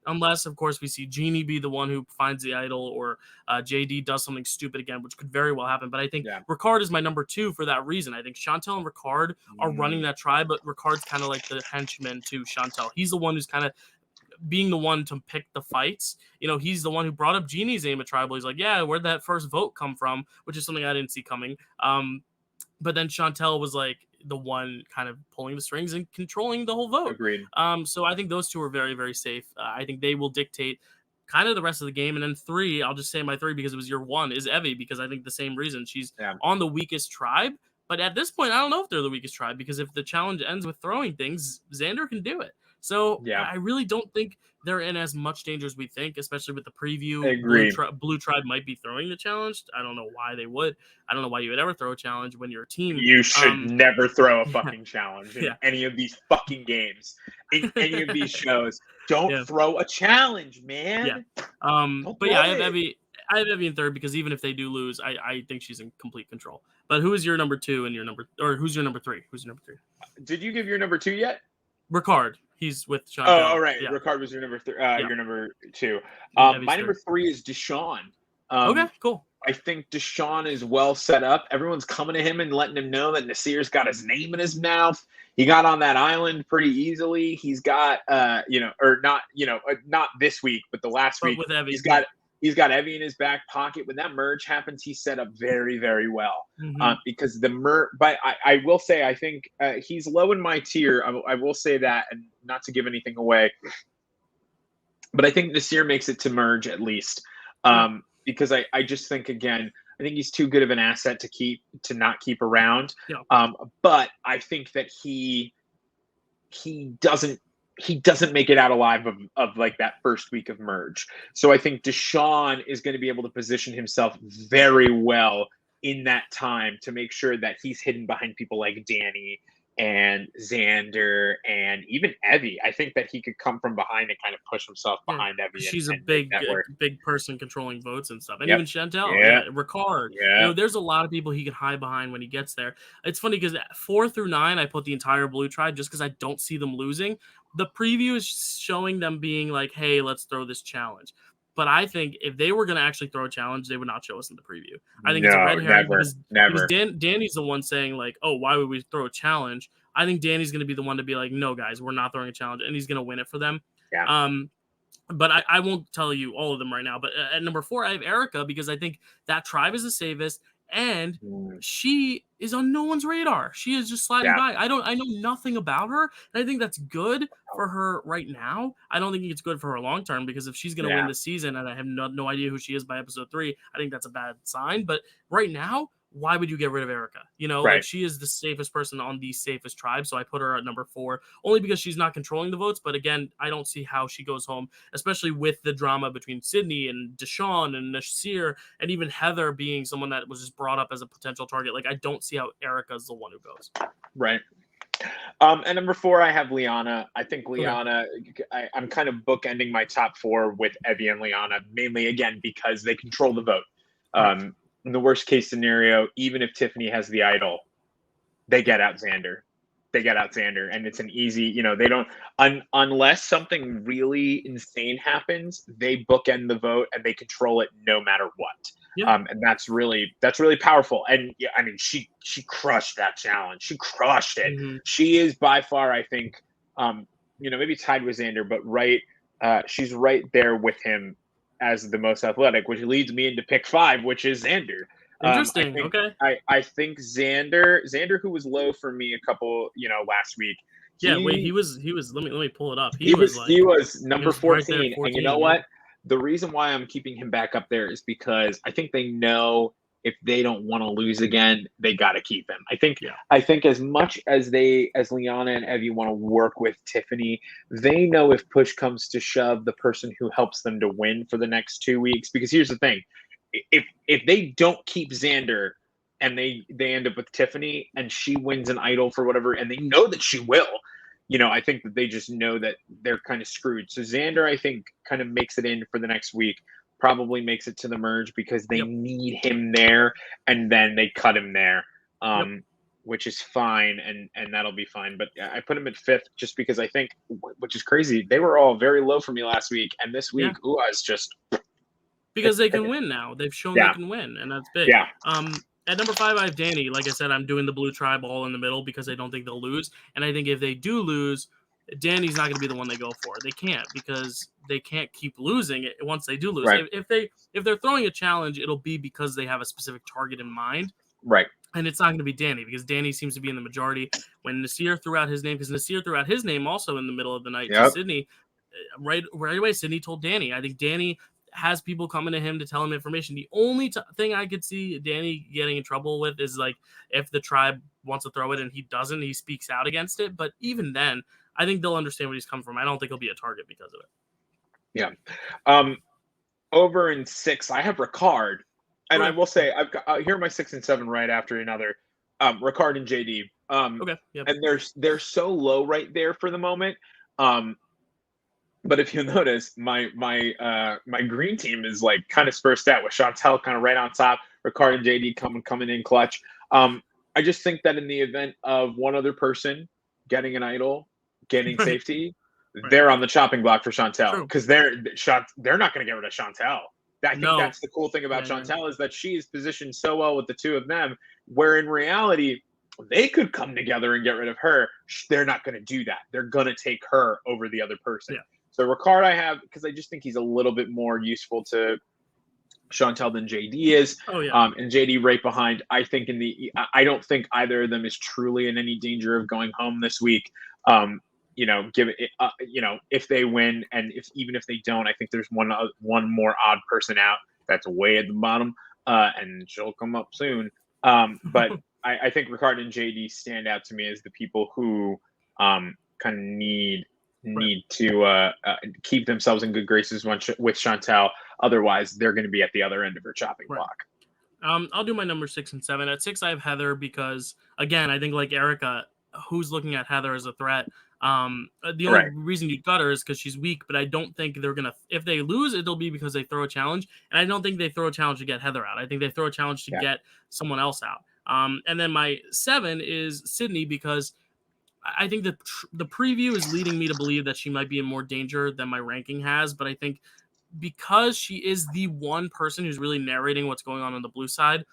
Unless, of course, we see Jeannie be the one who finds the idol, or JD does something stupid again, which could very well happen. But I think Ricard is my number 2 for that reason. I think Chantel and Ricard are running that tribe, but Ricard's kind of like the henchman to Chantel. He's the one who's kind of being the one to pick the fights. You know, he's the one who brought up Jeannie's name at Tribal. He's like, yeah, where'd that first vote come from? Which is something I didn't see coming. But then Chantel was like the one kind of pulling the strings and controlling the whole vote. Agreed. So I think those two are very, very safe. I think they will dictate kind of the rest of the game. And then 3, I'll just say my 3 because it was your 1, is Evie, because I think the same reason. She's on the weakest tribe. But at this point, I don't know if they're the weakest tribe, because if the challenge ends with throwing things, Xander can do it. So I really don't think they're in as much danger as we think, especially with the preview. Blue Tribe might be throwing the challenge. I don't know why they would. I don't know why you would ever throw a challenge when you're a team. You should never throw a fucking challenge in any of these fucking games, in any of these shows. Don't throw a challenge, man. But yeah, I have Evie in 3rd, because even if they do lose, I think she's in complete control. But who is your number 2 and who's your number 3? Who's your number 3? Did you give your number 2 yet? Ricard. He's with Chantel. Oh, all right. Yeah. Ricard was your number 3. Your number 2. My number 3 is Deshaun. Okay, cool. I think Deshaun is well set up. Everyone's coming to him and letting him know that Nasir's got his name in his mouth. He got on that island pretty easily. He's got, not this week, but the last week. With Evie. He's got Evie in his back pocket. When that merge happens, he's set up very, very well. Because the merge, but I will say, I think he's low in my tier. I will say that, and not to give anything away, but I think Nasir makes it to merge at least. Because I just think, again, I think he's too good of an asset to not keep around. But I think that he doesn't make it out alive of like that first week of merge. So I think Deshaun is going to be able to position himself very well in that time to make sure that he's hidden behind people like Danny and Xander and even Evie. I think that he could come from behind and kind of push himself behind Evie. She's a big person controlling votes and stuff. And even Chantel, Ricard. There's a lot of people he can hide behind when he gets there. It's funny because 4 through 9, I put the entire Blue Tribe just because I don't see them losing. The preview is showing them being like, hey, let's throw this challenge. But I think if they were going to actually throw a challenge, they would not show us in the preview. I think it's a red herring because Danny's the one saying like, oh, why would we throw a challenge? I think Danny's going to be the one to be like, no, guys, we're not throwing a challenge. And he's going to win it for them. But I won't tell you all of them right now. But at number 4, I have Erica because I think that tribe is the safest. And she is on no one's radar. She is just sliding by. I know nothing about her, and I think that's good for her right now. I don't think it's good for her long term because if she's going to win this season, and I have no idea who she is by episode 3, I think that's a bad sign. But right now, why would you get rid of Erica? You know, like she is the safest person on the safest tribe. So I put her at number 4 only because she's not controlling the votes. But again, I don't see how she goes home, especially with the drama between Sydney and Deshaun and Nasir and even Heather being someone that was just brought up as a potential target. Like, I don't see how Erica's the one who goes. Right. At number 4, I have Liana. I think Liana, I'm kind of bookending my top 4 with Evie and Liana, mainly, again, because they control the vote. In the worst case scenario, even if Tiffany has the idol, they get out Xander. And it's an easy, you know, they don't, unless something really insane happens, they bookend the vote and they control it no matter what. Yeah. And that's really powerful. And yeah, I mean, she crushed that challenge. She crushed it. Mm-hmm. She is by far, I think, you know, maybe tied with Xander, but she's right there with him as the most athletic, which leads me into pick 5, which is Xander. Interesting. Okay. I think Xander, who was low for me a couple, you know, last week. He was. Let me pull it up. He was number 14. Right 14. And you know what? The reason why I'm keeping him back up there is because I think they know if they don't want to lose again, they got to keep him. I think as much as Liana and Evie want to work with Tiffany, they know if push comes to shove, the person who helps them to win for the next 2 weeks. Because here's the thing, if they don't keep Xander and they end up with Tiffany and she wins an idol for whatever, and they know that she will, you know, I think that they just know that they're kind of screwed. So Xander, I think, kind of makes it in for the next week. Probably makes it to the merge because they need him there, and then they cut him there, which is fine, and that'll be fine. But I put him at 5th just because I think, which is crazy, they were all very low for me last week, and this week, I was just because they can win now. They've shown they can win, and that's big. Yeah. At number 5, I have Danny. Like I said, I'm doing the blue tribe all in the middle because I don't think they'll lose, and I think if they do lose, Danny's not going to be the one they go for. They can't, because they can't keep losing it once they do lose. Right. If they're throwing a challenge, it'll be because they have a specific target in mind. Right. And it's not going to be Danny, because Danny seems to be in the majority. When Nasir threw out his name, because Nasir threw out his name also in the middle of the night to Sydney, right away, Sydney told Danny. I think Danny has people coming to him to tell him information. The only thing I could see Danny getting in trouble with is, like, if the tribe wants to throw it and he doesn't, he speaks out against it. But even then, I think they'll understand where he's come from. I don't think he'll be a target because of it. Yeah. Over in 6, I have Ricard. And I will say, I've got here are my 6 and 7 right after another. Ricard and JD. Okay. Yep. And they're so low right there for the moment. But if you'll notice, my green team is like kind of spaced out with Chantel kind of right on top, Ricard and JD coming in clutch. I just think that in the event of one other person getting an idol, getting safety, they're on the chopping block for Chantel, because they're not going to get rid of Chantel. I think that's the cool thing about Chantel is that she is positioned so well with the two of them, where in reality they could come together and get rid of her. They're not going to do that. They're going to take her over the other person. Yeah. So Ricard I have because I just think he's a little bit more useful to Chantel than JD is. And JD right behind. I think I don't think either of them is truly in any danger of going home this week. You know, if they win, and even if they don't, I think there's one more odd person out that's way at the bottom, and she'll come up soon. But I think Ricard and JD stand out to me as the people who kind of need to keep themselves in good graces with Chantel. Otherwise, they're going to be at the other end of her chopping block. I'll do my number 6 and 7. At 6, I have Heather because, again, I think like Erica, who's looking at Heather as a threat. The only reason you got her is because she's weak, but I don't think they're going to, if they lose, it'll be because they throw a challenge. And I don't think they throw a challenge to get Heather out. I think they throw a challenge to get someone else out. And then my 7 is Sydney, because I think that the preview is leading me to believe that she might be in more danger than my ranking has. But I think because she is the one person who's really narrating what's going on the blue side,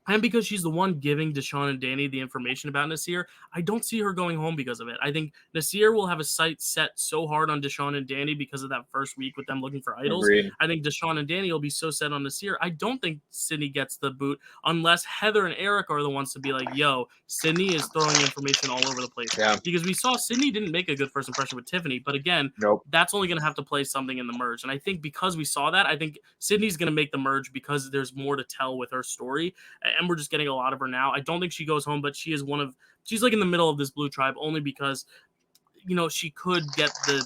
and because she's the one giving Deshaun and Danny the information about Nasir, I don't see her going home because of it. I think Nasir will have a sight set so hard on Deshaun and Danny because of that first week with them looking for idols. Agreed. I think Deshaun and Danny will be so set on Nasir. I don't think Sydney gets the boot unless Heather and Eric are the ones to be like, yo, Sydney is throwing information all over the place. Yeah. Because we saw Sydney didn't make a good first impression with Tiffany. But again, that's only going to have to play something in the merge. And I think because we saw that, I think Sydney's going to make the merge because there's more to tell with her story. and we're just getting a lot of her now. I don't think she goes home, but she's like in the middle of this blue tribe only because, you know, she could get the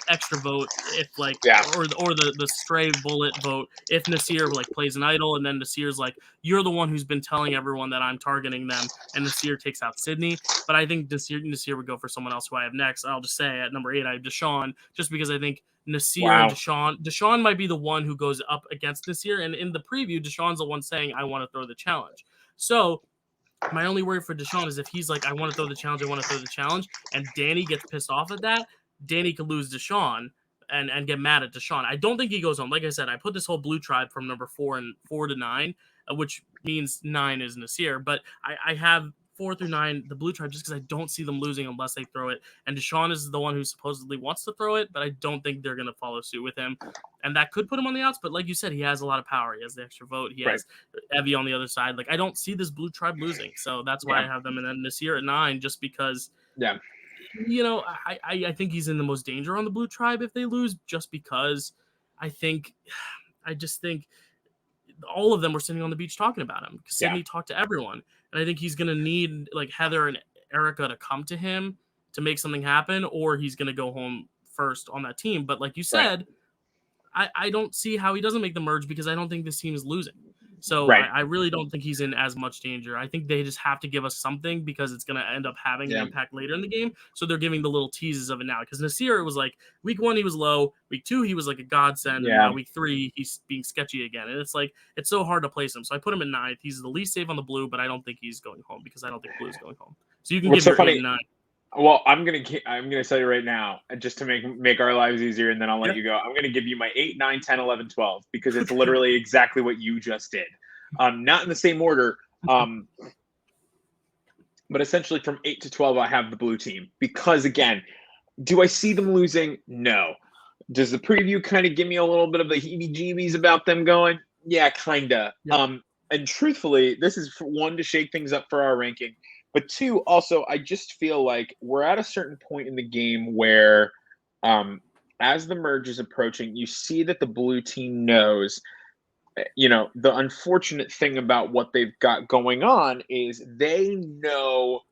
extra vote if like or the stray bullet vote if Nasir like plays an idol, and then Nasir's like, you're the one who's been telling everyone that I'm targeting them, and Nasir takes out Sydney. But I think Nasir would go for someone else who I have next. I'll just say at number 8 I have Deshawn, just because I think Nasir and Deshawn might be the one who goes up against Nasir, and in the preview Deshawn's the one saying I want to throw the challenge. So my only worry for Deshawn is if he's like, I want to throw the challenge, and Danny gets pissed off at that, Danny could lose Deshawn and get mad at Deshawn. I don't think he goes home. Like I said, I put this whole blue tribe from number 4 to 9, which means 9 is Nasir. But I have 4 through 9, the blue tribe, just because I don't see them losing unless they throw it. And Deshawn is the one who supposedly wants to throw it, but I don't think they're going to follow suit with him. And that could put him on the outs. But like you said, he has a lot of power. He has the extra vote. He has Evie on the other side. Like, I don't see this blue tribe losing. So that's why I have them. And then Nasir at 9, just because, you know, I think he's in the most danger on the blue tribe if they lose, just because I just think all of them were sitting on the beach talking about him. Sydney talked to everyone. And I think he's going to need like Heather and Erica to come to him to make something happen, or he's going to go home first on that team. But like you said, I don't see how he doesn't make the merge, because I don't think this team is losing. So I really don't think he's in as much danger. I think they just have to give us something, because it's going to end up having an impact later in the game. So they're giving the little teases of it now. Because Nasir, it was like week 1 he was low, week 2 he was like a godsend, and now week 3 he's being sketchy again. And it's like, it's so hard to place him. So I put him at 9th. He's the least safe on the blue, but I don't think he's going home, because I don't think blue's going home. So you can give your 8 and 9. Well, I'm gonna tell you right now, just to make our lives easier, and then I'll let you go. I'm gonna give you my 8, 9, 10, 11, 12, because it's literally exactly what you just did. Not in the same order, but essentially from 8 to 12, I have the blue team, because again, do I see them losing? No. Does the preview kind of give me a little bit of the heebie-jeebies about them going? Yeah, kinda. And truthfully, this is for 1 to shake things up for our ranking. But 2, also, I just feel like we're at a certain point in the game where, as the merge is approaching, you see that the blue team knows, you know, the unfortunate thing about what they've got going on is they know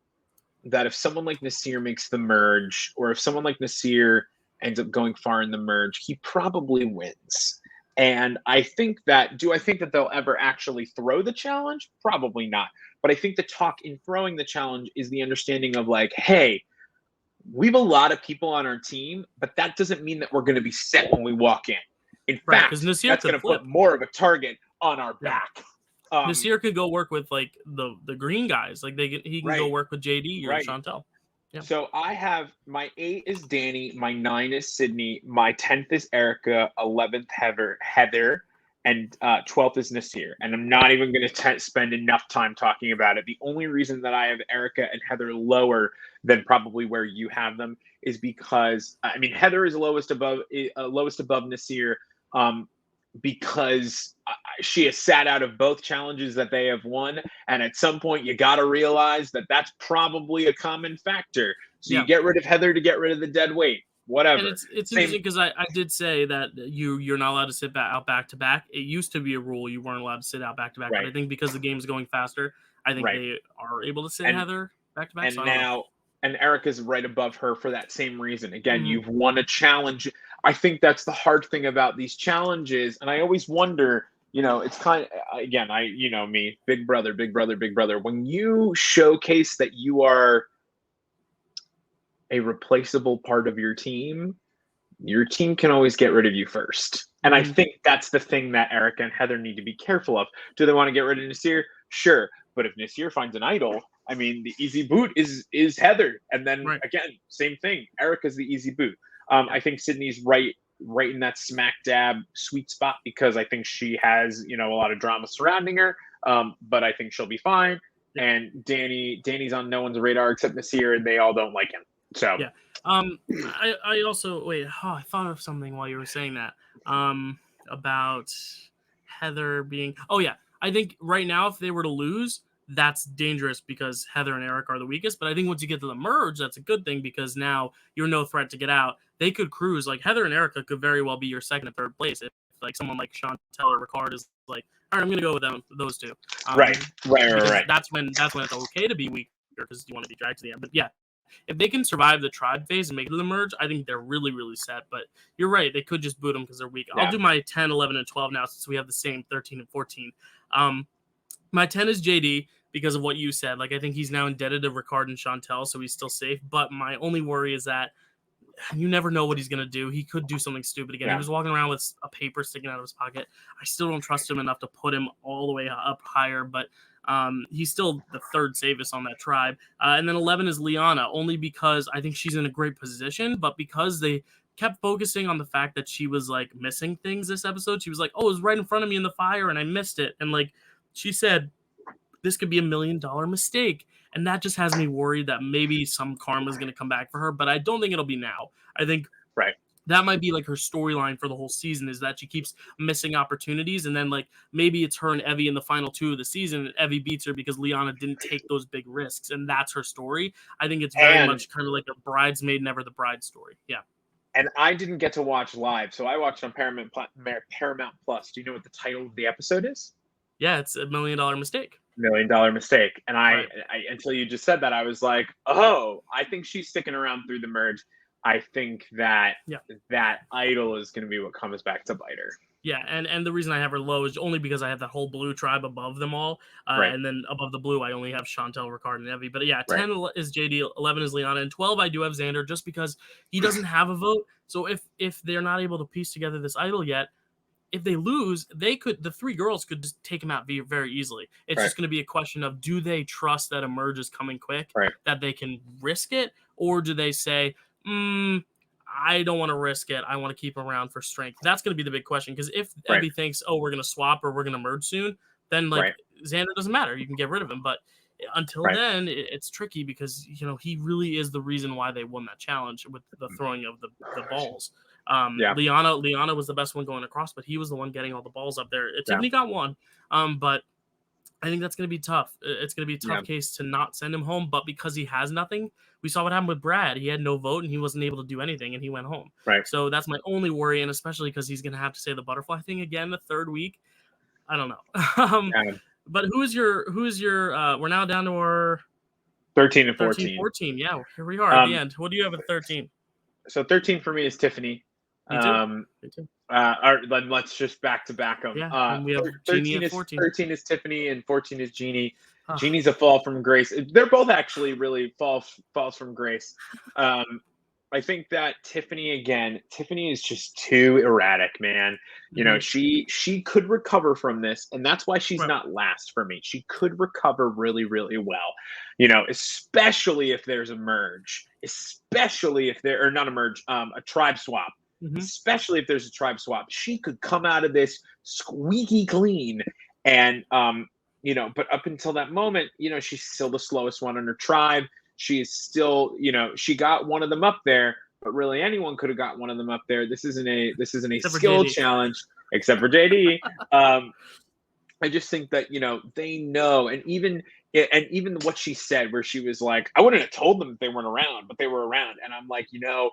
that if someone like Nasir makes the merge, or if someone like Nasir ends up going far in the merge, he probably wins. And I think that they'll ever actually throw the challenge? Probably not. But I think the talk in throwing the challenge is the understanding of like, hey, we have a lot of people on our team, but that doesn't mean that we're going to be set when we walk in. In fact, that's going to put more of a target on our back. Nasir could go work with like the green guys. Like he can go work with JD or Chantel. Yeah. So I have my 8 is Danny, my 9 is Sydney, my 10th is Erica, 11th Heather, and 12th is Nasir. And I'm not even going to spend enough time talking about it. The only reason that I have Erica and Heather lower than probably where you have them is because, I mean, Heather is lowest above Nasir, because she has sat out of both challenges that they have won. And at some point, you got to realize that that's probably a common factor. So you get rid of Heather to get rid of the dead weight. Whatever. And it's interesting, because I did say that you're not allowed to sit out back to back. It used to be a rule you weren't allowed to sit out back to back. But I think because the game's going faster, I think they are able to sit Heather back to back. And Erica's right above her for that same reason. Again, you've won a challenge. I think that's the hard thing about these challenges. And I always wonder, you know, it's kind of, again, you know me, big brother. When you showcase that you are a replaceable part of your team can always get rid of you first. And I think that's the thing that Erica and Heather need to be careful of. Do they want to get rid of Nasir? Sure. But if Nasir finds an idol, I mean, the easy boot is Heather. And then again, same thing. Erica's the easy boot. I think Sydney's right in that smack dab sweet spot, because I think she has, you know, a lot of drama surrounding her. But I think she'll be fine. And Danny's on no one's radar except Nasir, and they all don't like him. So I also I thought of something while you were saying that about Heather being. I think right now, if they were to lose, that's dangerous, because Heather and Eric are the weakest. But I think once you get to the merge, that's a good thing, because now you're no threat to get out. They could cruise. Like Heather and Erica could very well be your second and third place if like someone like Chantel or Ricard is like, all right, I'm gonna go with those two. Right. That's when it's okay to be weaker because you want to be dragged to the end. But yeah, if they can survive the tribe phase and make it to the merge, I think they're really, really set. But you're right, they could just boot them because they're weak. Yeah. I'll do my 10, 11, and 12 now since we have the same 13 and 14. My 10 is JD because of what you said. Like, I think he's now indebted to Ricard and Chantel, so he's still safe. But my only worry is that you never know what he's going to do. He could do something stupid again. Yeah. He was walking around with a paper sticking out of his pocket. I still don't trust him enough to put him all the way up higher, but he's still the third safest on that tribe. And then 11 is Liana, only because I think she's in a great position, but because they kept focusing on the fact that she was, like, missing things this episode. She was like, oh, it was right in front of me in the fire, and I missed it. And, like, she said, this could be $1 million mistake. And that just has me worried that maybe some karma is going to come back for her. But I don't think it'll be now. I think that might be like her storyline for the whole season is that she keeps missing opportunities. And then like maybe it's her and Evie in the final 2 of the season. And Evie beats her because Liana didn't take those big risks. And that's her story. I think it's very much kind of like a bridesmaid, never the bride story. Yeah. And I didn't get to watch live. So I watched on Paramount Plus. Do you know what the title of the episode is? Yeah, it's $1 million mistake. $1 million mistake. And I until you just said that, I was like, oh, I think she's sticking around through the merge. I think that that idol is going to be what comes back to bite her. Yeah, and the reason I have her low is only because I have that whole blue tribe above them all. And then above the blue, I only have Chantel, Ricard, and Evie. But yeah, 10 is JD, 11 is Liana, and 12 I do have Xander just because he doesn't have a vote. So if they're not able to piece together this idol yet, if they lose, the 3 girls could just take him out very easily. It's just going to be a question of, do they trust that a merge is coming quick, that they can risk it? Or do they say, I don't want to risk it. I want to keep him around for strength. That's going to be the big question. Because if Evie thinks, oh, we're going to swap or we're going to merge soon, then like Xander doesn't matter. You can get rid of him. But until then, it's tricky because, you know, he really is the reason why they won that challenge with the throwing of the balls. Liana was the best one going across, but he was the one getting all the balls up there. Tiffany got one, but I think that's going to be tough. It's going to be a tough case to not send him home, but because he has nothing, we saw what happened with Brad. He had no vote and he wasn't able to do anything, and he went home. So that's my only worry, and especially because he's going to have to say the butterfly thing again the third week. I don't know. But who's your? We're now down to our 13 and 14. 14. Yeah, here we are at the end. What do you have at 13? So 13 for me is Tiffany. Me too. Then let's just back to back them. Yeah, we have 13 at 14. 13 is Tiffany and 14 is Jeannie. Jeannie's a fall from grace. They're both actually really falls from grace. I think that Tiffany is just too erratic, man. You know, she could recover from this, and that's why she's not last for me. She could recover really, really well. You know, especially if there's a merge, especially if there, or not a merge, a tribe swap. Especially if there's a tribe swap, she could come out of this squeaky clean. And, you know, but up until that moment, you know, she's still the slowest one on her tribe. She is still, you know, she got one of them up there, but really anyone could have got one of them up there. This isn't a skill challenge, except for JD. I just think that, you know, they know, and even what she said, where she was like, I wouldn't have told them if they weren't around, but they were around. And I'm like, you know,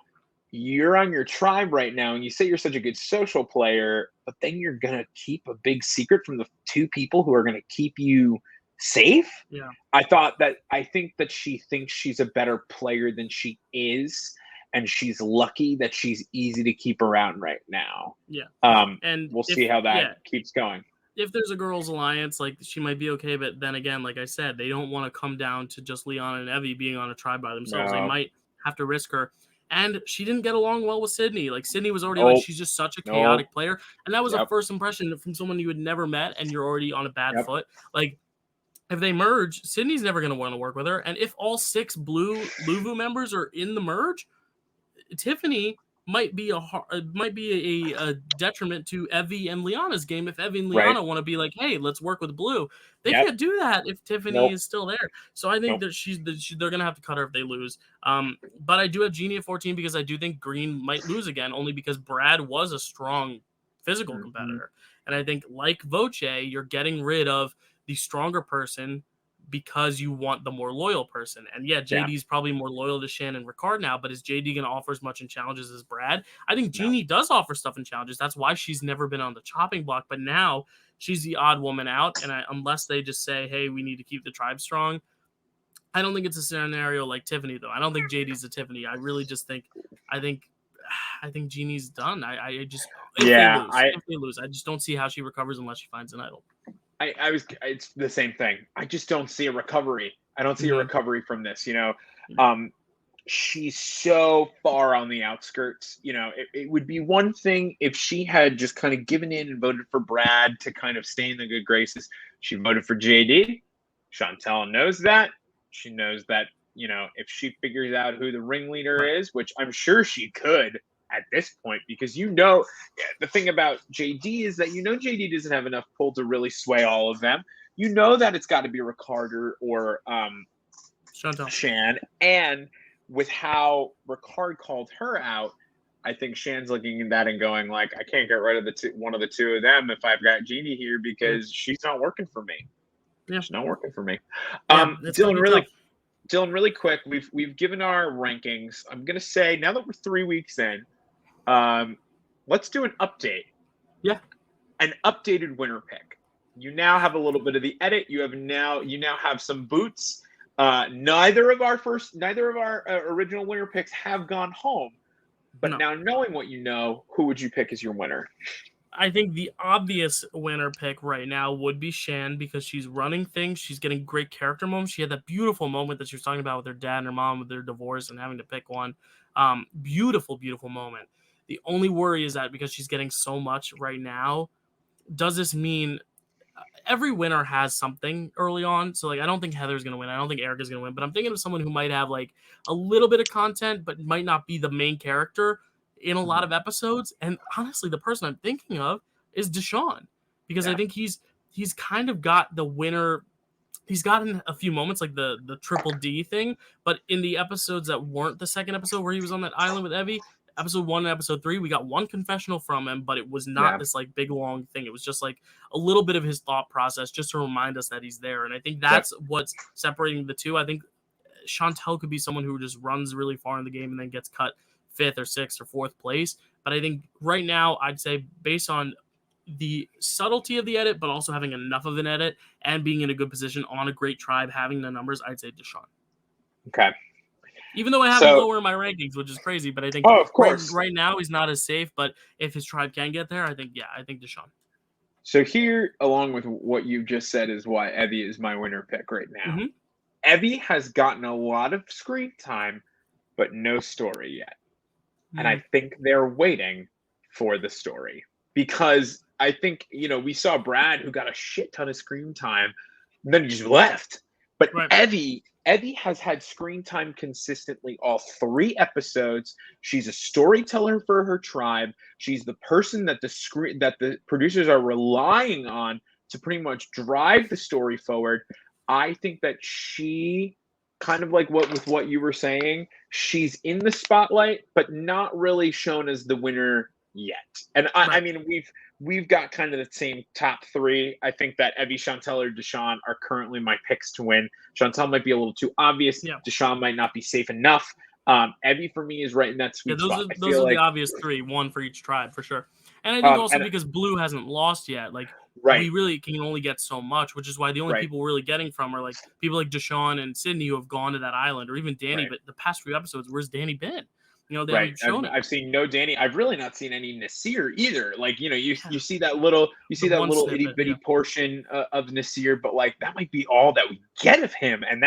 you're on your tribe right now and you say you're such a good social player, but then you're going to keep a big secret from the 2 people who are going to keep you safe. Yeah. I think that she thinks she's a better player than she is. And she's lucky that she's easy to keep around right now. Yeah. And we'll see how that keeps going. If there's a girls' alliance, like, she might be okay. But then again, like I said, they don't want to come down to just Liana and Evie being on a tribe by themselves. No. They might have to risk her. And she didn't get along well with Sydney. Like, Sydney was already like, she's just such a chaotic player. And that was a first impression from someone you had never met, and you're already on a bad foot. Like, if they merge, Sydney's never going to want to work with her. And if all 6 blue Luvu members are in the merge, Tiffany might be a detriment to Evie and Liana's game. If Evie and Liana want to be like, hey, let's work with blue, they can't do that if Tiffany is still there. So I think that they're gonna have to cut her if they lose. But I do have Jeannie at 14 because I do think Green might lose again, only because Brad was a strong physical competitor, and I think, like Voce, you're getting rid of the stronger person because you want the more loyal person. And yeah, JD's probably more loyal to Shan and Ricard now, but is JD going to offer as much in challenges as Brad? I think Jeannie does offer stuff in challenges. That's why she's never been on the chopping block, but now she's the odd woman out. And unless they just say, hey, we need to keep the tribe strong, I don't think it's a scenario like Tiffany, though. I don't think JD's a Tiffany. I really just think, I think Jeannie's done. I just, if they lose, I just don't see how she recovers unless she finds an idol. It's the same thing. I just don't see a recovery. I don't see a recovery from this, she's so far on the outskirts. It would be one thing if she had just kind of given in and voted for Brad to kind of stay in the good graces. She voted for JD. Chantel knows that. She knows that, if she figures out who the ringleader is, which I'm sure she could at this point, because the thing about JD is that JD doesn't have enough pull to really sway all of them. That it's got to be Ricard or Shan. And with how Ricard called her out, I think Shan's looking at that and going like, I can't get rid of one of the two of them if I've got Jeannie here because she's not working for me. Yeah. She's not working for me. Dylan, really quick, we've given our rankings. I'm gonna say now that we're 3 weeks in, let's do an update. Yeah. An updated winner pick. You now have a little bit of the edit. You now have some boots. Neither of our original winner picks have gone home. But now knowing what who would you pick as your winner? I think the obvious winner pick right now would be Shan because she's running things. She's getting great character moments. She had that beautiful moment that she was talking about with her dad and her mom with their divorce and having to pick one. Beautiful, beautiful moment. The only worry is that because she's getting so much right now, does this mean every winner has something early on? So, I don't think Heather's going to win. I don't think Erica's going to win. But I'm thinking of someone who might have, a little bit of content but might not be the main character in a lot of episodes. And honestly, the person I'm thinking of is Deshaun, because I think he's kind of got the winner. He's gotten a few moments like the triple D thing, but in the episodes that weren't the second episode where he was on that island with Evie, episode 1 and episode 3, we got one confessional from him, but it was not this big long thing. It was just a little bit of his thought process just to remind us that he's there. And I think that's what's separating the two. I think Chantel could be someone who just runs really far in the game and then gets cut 5th or 6th or 4th place. But I think right now, I'd say based on the subtlety of the edit, but also having enough of an edit and being in a good position on a great tribe, having the numbers, I'd say Deshaun. Okay. Even though I have him lower in my rankings, which is crazy, but I think of course. Right now he's not as safe. But if his tribe can get there, I think Deshaun. So here, along with what you've just said, is why Evie is my winner pick right now. Evie has gotten a lot of screen time, but no story yet. And I think they're waiting for the story because I think, we saw Brad who got a shit ton of screen time and then he just left. But Evie has had screen time consistently all 3 episodes. She's a storyteller for her tribe. She's the person that the producers are relying on to pretty much drive the story forward. I think that she kind of like what you were saying, she's in the spotlight, but not really shown as the winner yet. And I mean, we've got kind of the same top 3. I think that Evie, Chantel, or Deshaun are currently my picks to win. Chantel might be a little too obvious. Yeah. Deshaun might not be safe enough. Evie for me is right in that sweet spot. Those are the obvious 3, one for each tribe for sure. And I think also because Blue hasn't lost yet, we really can only get so much, which is why the only people we're really getting from are people like Deshaun and Sydney who have gone to that island, or even Danny. But the past few episodes, where's Danny been? They haven't shown it. I've seen no Danny. I've really not seen any Nasir either. You see that little itty bitty portion of Nasir, but that might be all that we get of him, and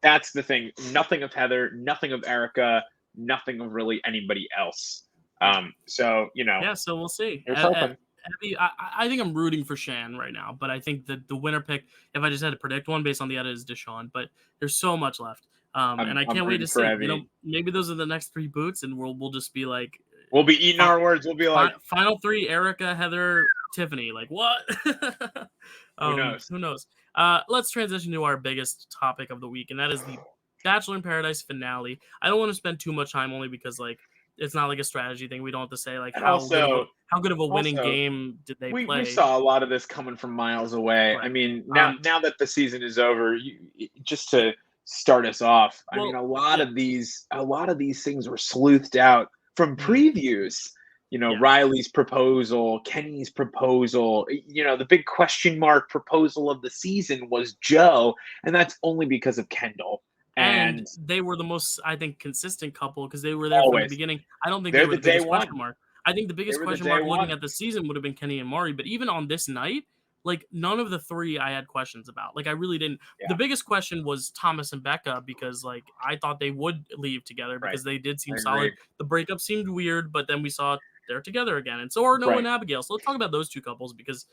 that's the thing. Nothing of Heather, nothing of Erica, nothing of really anybody else. So we'll see. I think I'm rooting for Shan right now, but I think that the winner pick, if I just had to predict one based on the edit, is Deshaun. But there's so much left, and I can't wait to see. Maybe those are the next 3 boots, and we'll just be we'll be eating our words. We'll be final 3: Erica, Heather, Tiffany. What? Who knows? Let's transition to our biggest topic of the week, and that is the Bachelor in Paradise finale. I don't want to spend too much time, only because it's not like a strategy thing. We don't have to say like And how also, good of a winning game did they play. We saw a lot of this coming from miles away. Right. I mean, now that the season is over, just to start us off, I mean, a lot of these things were sleuthed out from previews. You know, Riley's proposal, Kenny's proposal, you know, the big question mark proposal of the season was Joe, and that's only because of Kendall. And they were the most, I think, consistent couple because they were there from the beginning. I don't think they were the biggest question mark. I think the biggest question mark looking at the season would have been Kenny and Maury, but even on this night, like none of the three I had questions about. Like I really didn't. The biggest question was Thomas and Becca because like I thought they would leave together because they did seem solid. The breakup seemed weird, but then we saw they're together again. And so are Noah and Abigail. So let's talk about those two couples because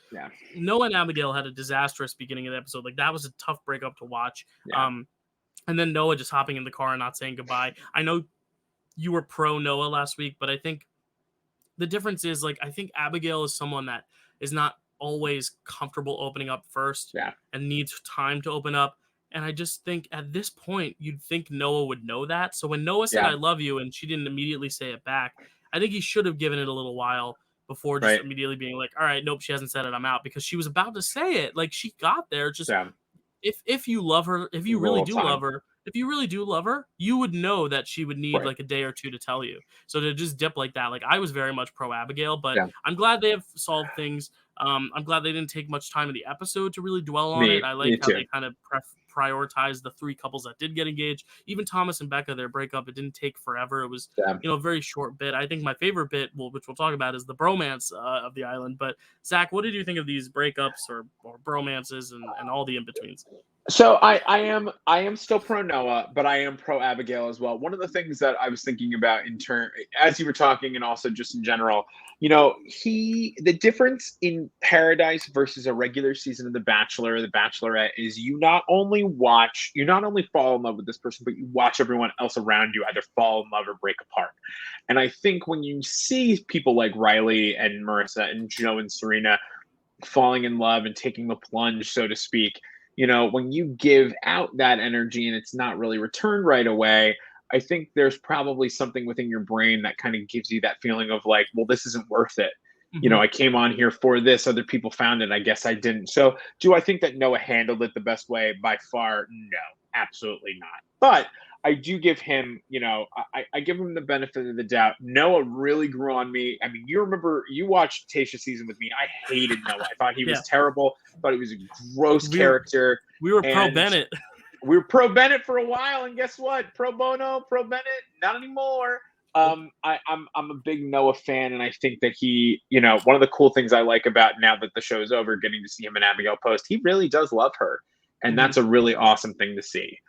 Noah and Abigail had a disastrous beginning of the episode. Like that was a tough breakup to watch. And then Noah just hopping in the car and not saying goodbye. I know you were pro Noah last week, but I think the difference is like I think Abigail is someone that is not always comfortable opening up first and needs time to open up. And I just think at this point, you'd think Noah would know that. So when Noah said, I love you, and she didn't immediately say it back, I think he should have given it a little while before just immediately being like, all right, nope, she hasn't said it, I'm out. Because she was about to say it. Like she got there. Just if you love her, if you really do love her, you would know that she would need like a day or two to tell you. So to just dip like that, like I was very much pro Abigail, but I'm glad they have solved things. I'm glad they didn't take much time in the episode to really dwell on it. I like how they kind of prioritized the three couples that did get engaged. Even Thomas and Becca, their breakup, it didn't take forever. It was, you know, a very short bit. I think my favorite bit, which we'll talk about, is the bromance of the island. But Zach, what did you think of these breakups or bromances and all the in-betweens? So I am still pro Noah, but I am pro Abigail as well. One of the things that I was thinking about as you were talking and also just in general, you know, the difference in Paradise versus a regular season of The Bachelor or The Bachelorette is you not only fall in love with this person, but you watch everyone else around you either fall in love or break apart. And I think when you see people like Riley and Marissa and Joe and Serena falling in love and taking the plunge, so to speak, you know, when you give out that energy and it's not really returned right away, I think there's probably something within your brain that kind of gives you that feeling of like, well, this isn't worth it. You know, I came on here for this. Other people found it. I guess I didn't. So do I think that Noah handled it the best way? By far, no, absolutely not. But I do give him, you know, I give him the benefit of the doubt. Noah really grew on me. I mean, you watched Tayshia's season with me. I hated Noah. I thought he was terrible. Thought he was a gross character. We were pro Bennett. We were pro Bennett for a while, and guess what? Pro Bono, pro Bennett, not anymore. I'm a big Noah fan, and I think that he, you know, one of the cool things I like about now that the show is over, getting to see him and Abigail post, he really does love her, and that's a really awesome thing to see.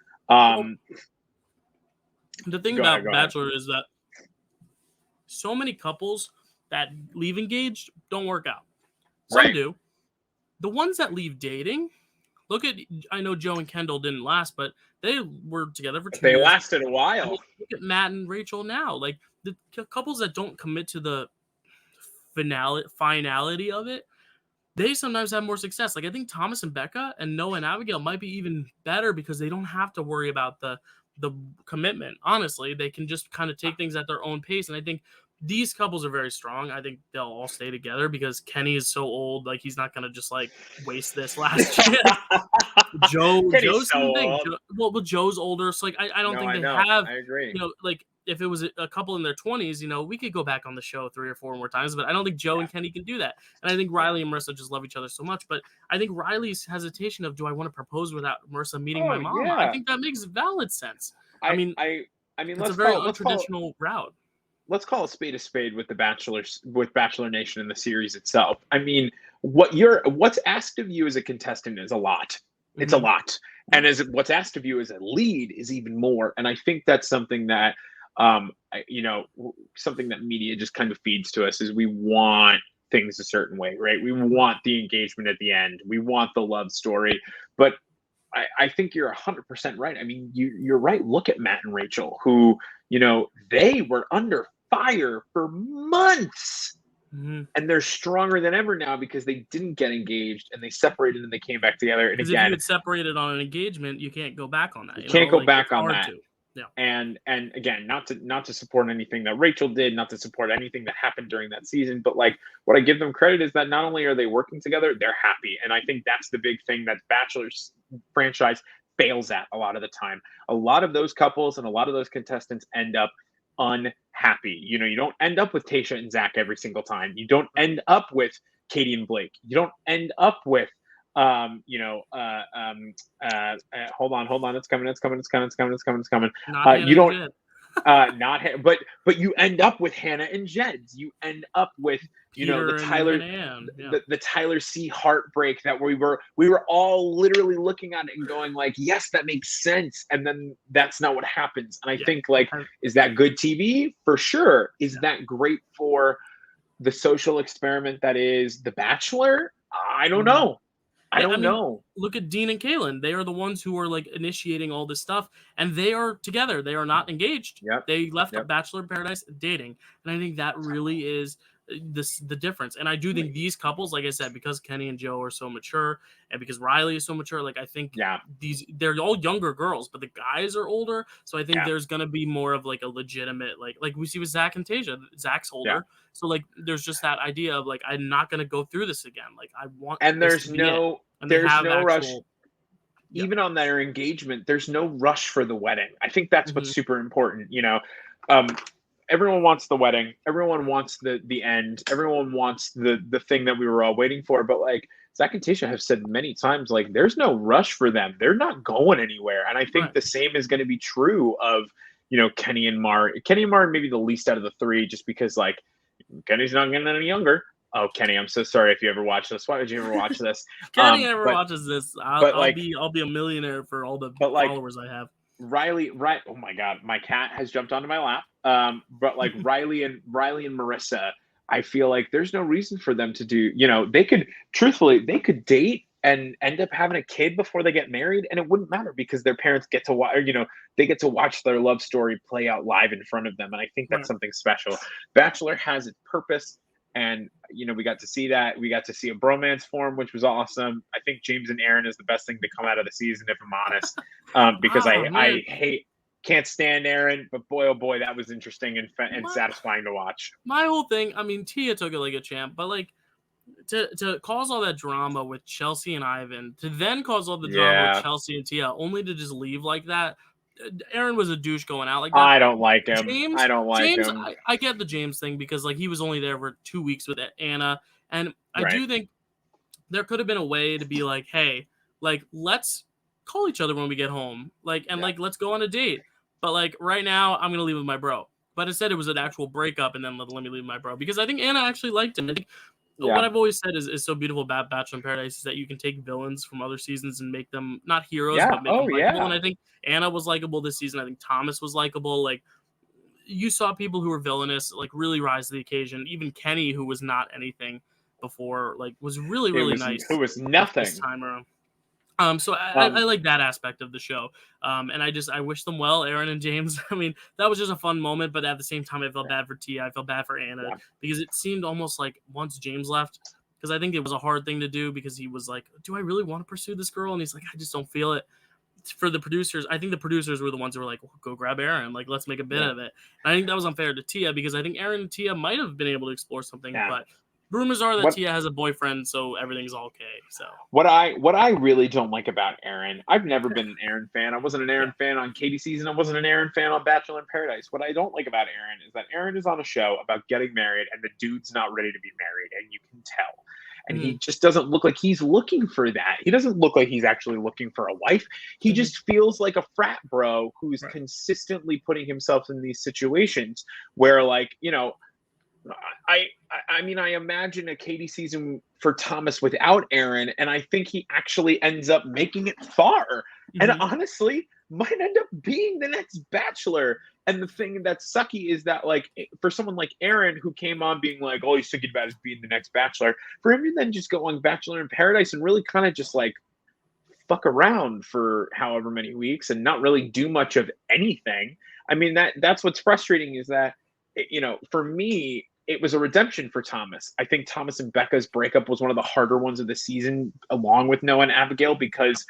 The thing about Bachelor is that so many couples that leave engaged don't work out. Some do. The ones that leave dating, I know Joe and Kendall didn't last, but they were together for 2 years. They lasted a while. I mean, look at Matt and Rachel now. Like the couples that don't commit to the finality of it, they sometimes have more success. Like I think Thomas and Becca and Noah and Abigail might be even better because they don't have to worry about the commitment. Honestly, they can just kind of take things at their own pace. And I think these couples are very strong. I think they'll all stay together because Kenny is so old. Like he's not going to just like waste this last year. Joe's so old. Well, Joe's older. So like, I don't think they have, I agree. You know, like if it was a couple in their 20s, you know, we could go back on the show 3 or 4 more times, but I don't think Joe and Kenny can do that. And I think Riley and Marissa just love each other so much. But I think Riley's hesitation of, do I want to propose without Marissa meeting my mom? I think that makes valid sense. I mean, it's a very untraditional route. Let's call a spade with Bachelor Nation in the series itself. I mean, what's asked of you as a contestant is a lot. It's a lot. And what's asked of you as a lead is even more. And I think that's something that, you know, something that media just kind of feeds to us is we want things a certain way, right? We want the engagement at the end. We want the love story. But I think you're 100% right. I mean, you're right. Look at Matt and Rachel, who, you know, they were under fire for months. And they're stronger than ever now because they didn't get engaged and they separated and they came back together. And again, if you get separated on an engagement, you can't go back on that. You can't go back on that. And again, not to support anything that Rachel did, not to support anything that happened during that season, but like what I give them credit is that not only are they working together, they're happy. And I think that's the big thing that Bachelor's franchise fails at a lot of the time. A lot of those couples and a lot of those contestants end up unhappy. You know, you don't end up with Tayshia and Zach every single time. You don't end up with Katie and Blake. You don't end up with hold on, it's coming. You don't but you end up with Hannah and Jeds. You end up with Peter the Tyler the Tyler C heartbreak that we were all literally looking at it and going like, yes, that makes sense. And then that's not what happens. And I think like, is that good TV? For sure. Is that great for the social experiment that is The Bachelor? I don't know. I don't know. Look at Dean and Kaylin. They are the ones who are like initiating all this stuff, and they are together. They are not engaged. They left Bachelor in Paradise dating, and I think that really is the difference. And I do think these couples, like I said, because Kenny and Joe are so mature, and because Riley is so mature, like I think they're all younger girls, but the guys are older. So I think there's gonna be more of like a legitimate like we see with Zach and Tayshia. Zach's older. So like there's just that idea of like I'm not gonna go through this again. Like I want there's no rush. Even on their engagement, there's no rush for the wedding. I think that's what's super important. You know, everyone wants the wedding. Everyone wants the end. Everyone wants the thing that we were all waiting for. But like Zach and Tayshia have said many times, like there's no rush for them. They're not going anywhere. And I think the same is going to be true of, Kenny and Mar. Kenny and Mar maybe the least out of the three, just because like Kenny's not getting any younger. Oh, Kenny, I'm so sorry if you ever watch this. Why would you ever watch this? Kenny never watches this. I'll be a millionaire for all the followers I have. Riley, oh my God, my cat has jumped onto my lap. But like Riley and Marissa, I feel like there's no reason for them to do. They could date and end up having a kid before they get married, and it wouldn't matter because their parents get to watch. They get to watch their love story play out live in front of them, and I think that's something special. Bachelor has its purpose. And, we got to see that. We got to see a bromance form, which was awesome. I think James and Aaron is the best thing to come out of the season, if I'm honest, because I can't stand Aaron. But boy, oh boy, that was interesting and satisfying to watch. My whole thing, I mean, Tia took it like a champ, but like to cause all that drama with Chelsea and Ivan, to then cause all the drama with Chelsea and Tia, only to just leave like that. Aaron was a douche going out like that. I don't like him. James, I get the James thing because like he was only there for 2 weeks with Anna, and I do think there could have been a way to be like, hey, like let's call each other when we get home, like like let's go on a date. But like right now, I'm gonna leave with my bro. But instead, it was an actual breakup, and then let me leave my bro because I think Anna actually liked him. I think what I've always said is so beautiful about Bachelor in Paradise is that you can take villains from other seasons and make them not heroes, but make them likable. And I think Anna was likable this season. I think Thomas was likable. Like you saw people who were villainous, like really rise to the occasion. Even Kenny, who was not anything before, like was really nice. Who was nothing this time around. So I like that aspect of the show. And I wish them well, Aaron and James. I mean, that was just a fun moment, but at the same time, I felt bad for Tia. I felt bad for Anna because it seemed almost like once James left, because I think it was a hard thing to do because he was like, do I really want to pursue this girl? And he's like, I just don't feel it. For the producers, I think the producers were the ones who were like, well, go grab Aaron. Like, let's make a bit of it. And I think that was unfair to Tia because I think Aaron and Tia might have been able to explore something, but rumors are that Tia has a boyfriend, so everything's all okay. So what I really don't like about Aaron, I've never been an Aaron fan. I wasn't an Aaron fan on Katie's season. I wasn't an Aaron fan on Bachelor in Paradise. What I don't like about Aaron is that Aaron is on a show about getting married, and the dude's not ready to be married, and you can tell. And he just doesn't look like he's looking for that. He doesn't look like he's actually looking for a wife. He just feels like a frat bro who's consistently putting himself in these situations where, like, I mean, I imagine a Katie season for Thomas without Aaron, and I think he actually ends up making it far. And honestly, might end up being the next Bachelor. And the thing that's sucky is that, like, for someone like Aaron, who came on being like, all he's thinking about is being the next Bachelor, for him to then just go on Bachelor in Paradise and really kind of just like fuck around for however many weeks and not really do much of anything. I mean, that's what's frustrating is that, for me, it was a redemption for Thomas. I think Thomas and Becca's breakup was one of the harder ones of the season, along with Noah and Abigail, because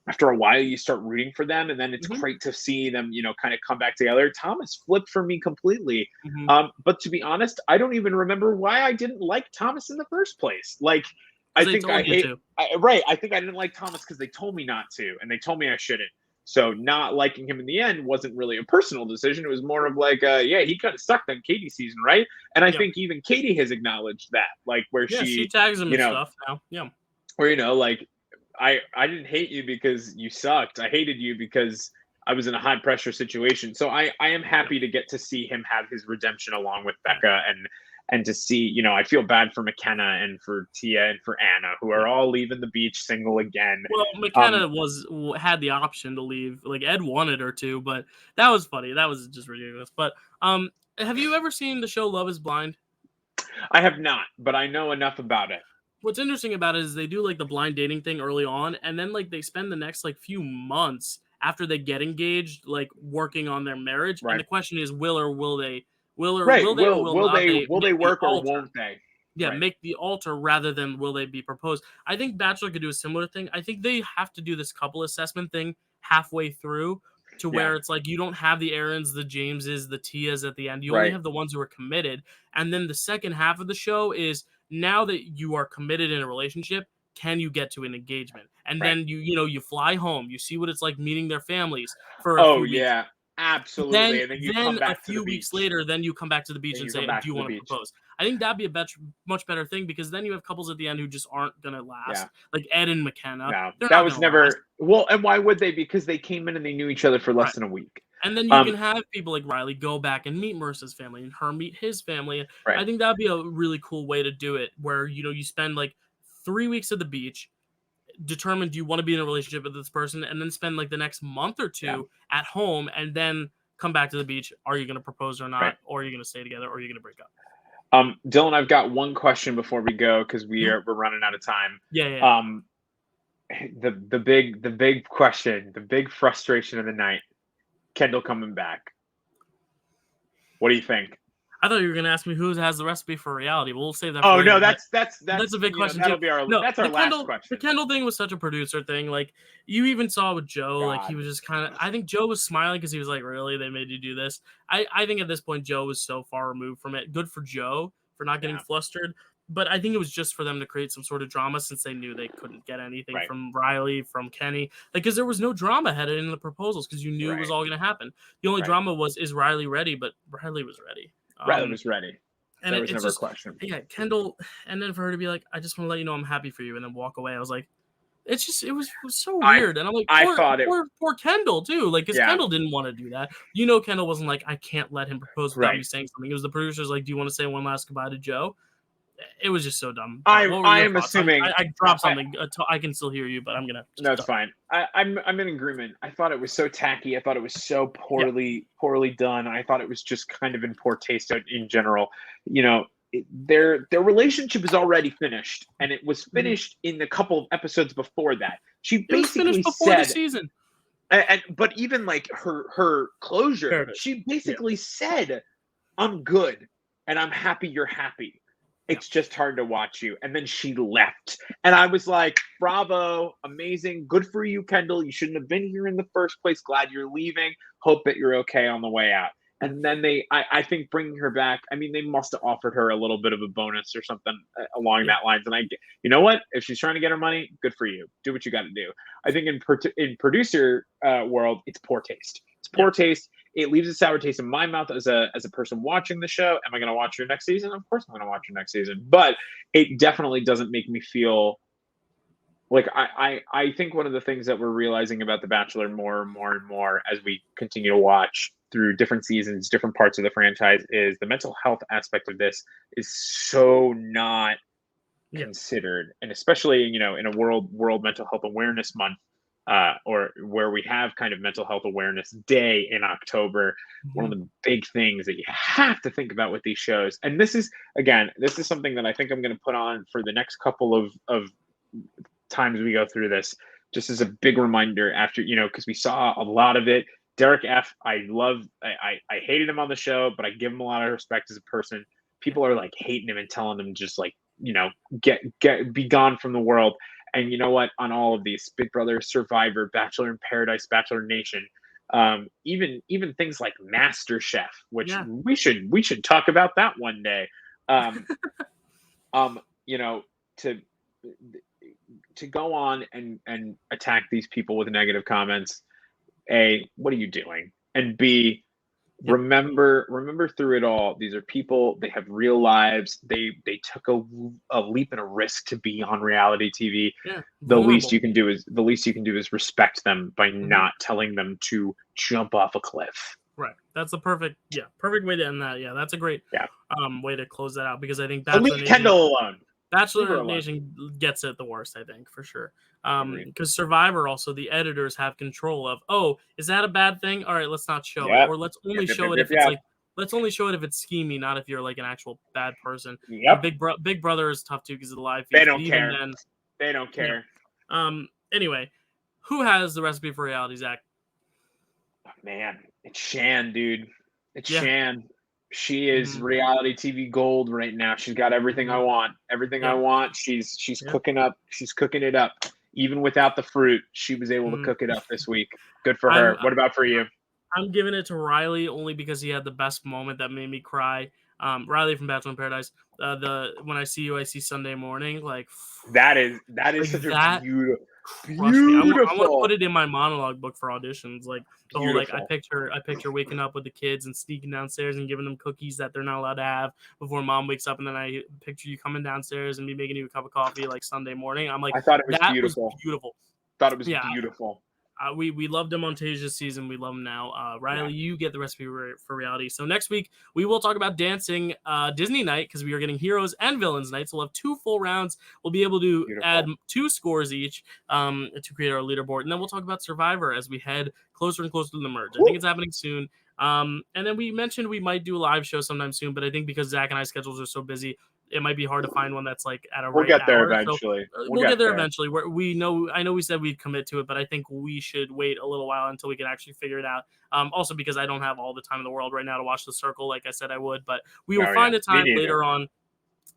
after a while you start rooting for them, and then it's Mhm. great to see them, kind of come back together. Thomas flipped for me completely. Mhm. But to be honest, I don't even remember why I didn't like Thomas in the first place. Like, 'Cause I they think told you to. right. I think I didn't like Thomas because they told me not to, and they told me I shouldn't. So not liking him in the end wasn't really a personal decision. It was more of like, yeah, he kind of sucked on Katie's season, right? And I Yeah. think even Katie has acknowledged that, like where Yeah, she she, tags him you and know, stuff now. Yeah. where like I didn't hate you because you sucked. I hated you because I was in a high pressure situation. So I am Yeah. happy to get to see him have his redemption along with Yeah. Becca, and to see, I feel bad for McKenna and for Tia and for Anna, who Yeah. are all leaving the beach single again. Well, McKenna had the option to leave. Like, Ed wanted her to, but that was funny. That was just ridiculous. But have you ever seen the show Love Is Blind? I have not, but I know enough about it. What's interesting about it is they do like the blind dating thing early on, and then like they spend the next like few months after they get engaged, like working on their marriage. And Right. the question is, Right. will they or Will not they they will make they the work or altar? won't they? Yeah, Right. make the altar rather than will they be proposed. I think Bachelor could do a similar thing. I think they have to do this couple assessment thing halfway through to Yeah. where it's like you don't have the Aarons, the Jameses, the Tias at the end. You only Right. have the ones who are committed. And then the second half of the show is now that you are committed in a relationship, can you get to an engagement? And Right. then you fly home, you see what it's like meeting their families for a Oh few weeks. yeah. Then Absolutely. And then you come then a back to the few weeks beach. later, then you come back to the beach Then and you say, come "Do back you to the want to beach. propose?" I think that'd be a much better thing because then you have couples at the end who just aren't gonna Yeah. last. Like Ed and McKenna, No, they're that not was gonna last, never well. And why would they? Because they came in and they knew each other for less right? than a week. And then you can Um, have people like Riley go back and meet Marissa's family and her meet his family. right. I think that'd be a really cool way to do it, where you spend like 3 weeks at the beach, determine do you want to be in a relationship with this person, and then spend like the next month or Yeah. two at home, and then come back to the beach. Are you going to propose or Right. not? Or are you going to stay together? Or are you going to break up? Dylan, I've got one question before we go because Mhm. we're running out of time. Yeah, yeah. Um, the big question, the big frustration of the night, Kendall coming back. What do you think? I thought you were going to ask me who has the recipe for reality. We'll save that Oh for later. no, But that's a big question too. that'll be our No, that's our last The question. Kendall thing was such a producer thing. Like you even saw with Joe, like he God. was just kind of. I think Joe was smiling because he was like, "Really, they made you do this." I think at this point Joe was so far removed from it. Good for Joe for not getting Yeah. flustered, but I think it was just for them to create some sort of drama since they knew they couldn't get anything Right. from Riley, from Kenny, like because there was no drama headed in the proposals because you knew it was Right. all going to happen. The only Right. drama was is Riley ready, but Riley was ready. Riley was ready. And There was it's never a just, question. yeah, Kendall, and then for her to be like, "I just want to let you know I'm happy for you," and then walk away. I was like, it was so I weird, and I'm like, I poor, thought it. poor Kendall too, like, because Yeah. Kendall didn't want to do that. Kendall wasn't like, "I can't let him propose without me Right. saying something." It was the producers like, "Do you want to say one last goodbye to Joe?" It was just so dumb. But I what were I your am thoughts? assuming. I dropped something. I can still hear you, but I'm gonna No, just it's fine. I'm in agreement. I thought it was so tacky. I thought it was so yeah, poorly done. I thought it was just kind of in poor taste in general. Their relationship is already finished, and it was mhm. finished in the couple of episodes before that. She It was finished basically before the said, season. but even like her There closure, it is. she Yeah, basically said, "I'm good, and I'm happy you're happy. yeah, It's just hard to watch you." And then she left. And I was like, bravo, amazing. Good for you, Kendall. You shouldn't have been here in the first place. Glad you're leaving. Hope that you're okay on the way out. And then I think bringing her back, I mean, they must have offered her a little bit of a bonus or something along yeah, that lines. And you know what? If she's trying to get her money, good for you. Do what you got to do. I think in producer world, it's poor taste. It's yeah. poor taste. It leaves a sour taste in my mouth as a person watching the show. Am I going to watch your next season? Of course, I'm going to watch your next season. But it definitely doesn't make me feel like I think one of the things that we're realizing about The Bachelor more and more and more as we continue to watch through different seasons, different parts of the franchise, is the mental health aspect of this is so not Yeah. considered, and especially in a World Mental Health Awareness Month, or where we have kind of Mental Health Awareness Day in October. One of Mhm. the big things that you have to think about with these shows, and this is something that I think I'm going to put on for the next couple of times we go through this, just as a big reminder after, because we saw a lot of it. Derek F, I hated him on the show, but I give him a lot of respect as a person. People are like hating him and telling him just like, get be gone from the world. And you know what? On all of these, Big Brother, Survivor, Bachelor in Paradise, Bachelor Nation, even things like Master Chef, which we should talk about that one day. You know, to go on and attack these people with negative comments. A, what are you doing? And B, remember through it all, these are people, they have real lives. They took a leap and a risk to be on reality TV. The least you can do is respect them by not telling them to jump off a cliff. Right. That's the perfect way to end that. Yeah, that's a great way to close that out, because I think leave Kendall alone. Bachelor Nation gets it the worst, I think, for sure. Because Survivor also, the editors have control of, oh, is that a bad thing? All right, let's not show it. Or let's only show it if it's like, let's only show it if it's scheming, not if you're like an actual bad person. Big Brother is tough too because of the live feed. They don't care. They don't care. Anyway, who has the recipe for reality, Zach? Oh, man, it's Shan, dude. It's Shan. She is reality TV gold right now. She's got everything I want. Everything I want. She's cooking up. She's cooking it up. Even without the fruit, she was able to cook it up this week. Good for her. What about for you? I'm giving it to Riley only because he had the best moment that made me cry. Riley from Bachelor in Paradise. When I see you, I see Sunday morning. Like that is such a beautiful. I want to put it in my monologue book for auditions. Like the whole I picture waking up with the kids and sneaking downstairs and giving them cookies that they're not allowed to have before mom wakes up, and then I picture you coming downstairs and me making you a cup of coffee like Sunday morning. I'm like, I thought it was beautiful. Thought it was beautiful. We loved him on Tasia's season. We love him now. Riley, you get the recipe for reality. So next week, we will talk about dancing Disney night, because we are getting heroes and villains night. So we'll have 2 full rounds. We'll be able to add 2 scores each to create our leaderboard. And then we'll talk about Survivor as we head closer and closer to the merge. I think it's happening soon. And then we mentioned we might do a live show sometime soon, but I think because Zach and I's schedules are so busy, it might be hard to find one that's like at a We'll get there eventually. We'll get there eventually. I know we said we'd commit to it, but I think we should wait a little while until we can actually figure it out. Also because I don't have all the time in the world right now to watch The Circle like I said I would, but we will find a time later on.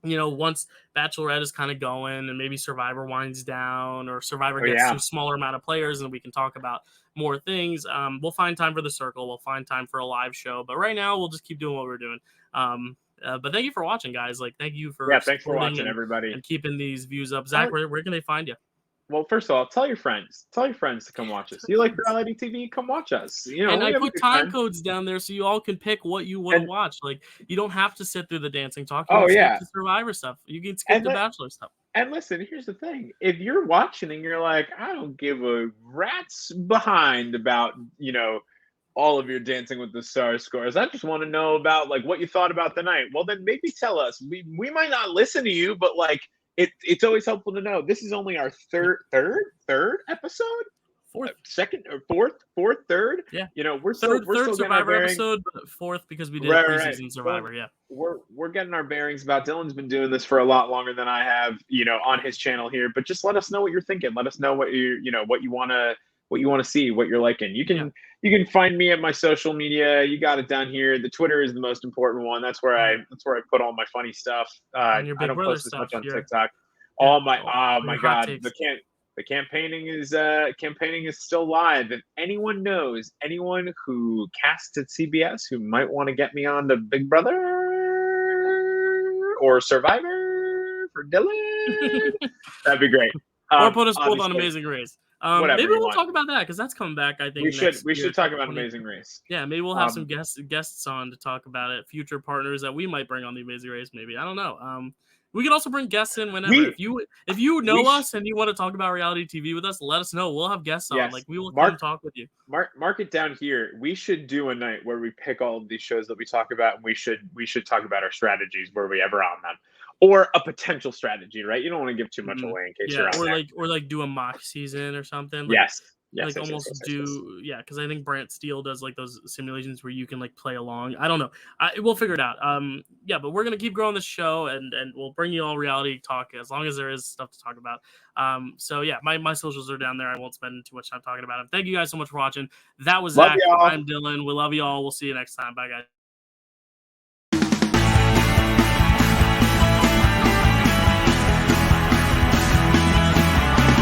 Once Bachelorette is kind of going and maybe Survivor winds down, or Survivor gets to a smaller amount of players and we can talk about more things. We'll find time for The Circle. We'll find time for a live show. But right now, we'll just keep doing what we're doing. But thank you for watching, guys. Like, thank you for thanks for watching, everybody, and keeping these views up. Zach, where can they find you? Well, first of all, tell your friends to come watch us. You like reality TV? Come watch us. And I put time codes down there so you all can pick what you want to watch. Like, you don't have to sit through the dancing talk. You can skip the Survivor stuff. You can skip the Bachelor stuff. And listen, here's the thing: if you're watching and you're like, I don't give a rat's behind about all of your Dancing with the Stars scores, I just want to know about like what you thought about the night. Well, then maybe tell us. We might not listen to you, but like it's always helpful to know. This is only our third episode, third. Yeah, we're still Survivor episode, but 4th because we did preseason Survivor. Yeah, we're getting our bearings about. Dylan's been doing this for a lot longer than I have, on his channel here. But just let us know what you're thinking. Let us know what what you want to see, what you're liking. You can find me at my social media. You got it down here. The Twitter is the most important one. That's where I put all my funny stuff. I don't post as much on TikTok. Oh my God. The campaigning is still live. If anyone knows anyone who casts at CBS who might want to get me on the Big Brother or Survivor for Dylan, that'd be great. Or put us both on Amazing Race. Maybe we'll talk about that because that's coming back. I think we should talk about Amazing Race. Yeah, maybe we'll have some guests on to talk about it. Future partners that we might bring on the Amazing Race. Maybe, I don't know. We can also bring guests in whenever. If you know us and you want to talk about reality TV with us, let us know. We'll have guests on. Yes. Like we will come talk with you. Mark it down here. We should do a night where we pick all of these shows that we talk about, and we should talk about our strategies were we ever on them. Or a potential strategy, right? You don't want to give too much away in case you're on there. Or like do a mock season or something. Like, yes. Because I think Brant Steele does like those simulations where you can like play along. I don't know. We'll figure it out. But we're gonna keep growing this show and we'll bring you all reality talk as long as there is stuff to talk about. My socials are down there. I won't spend too much time talking about them. Thank you guys so much for watching. That was Zach. I'm Dylan. We love you all. We'll see you next time. Bye, guys.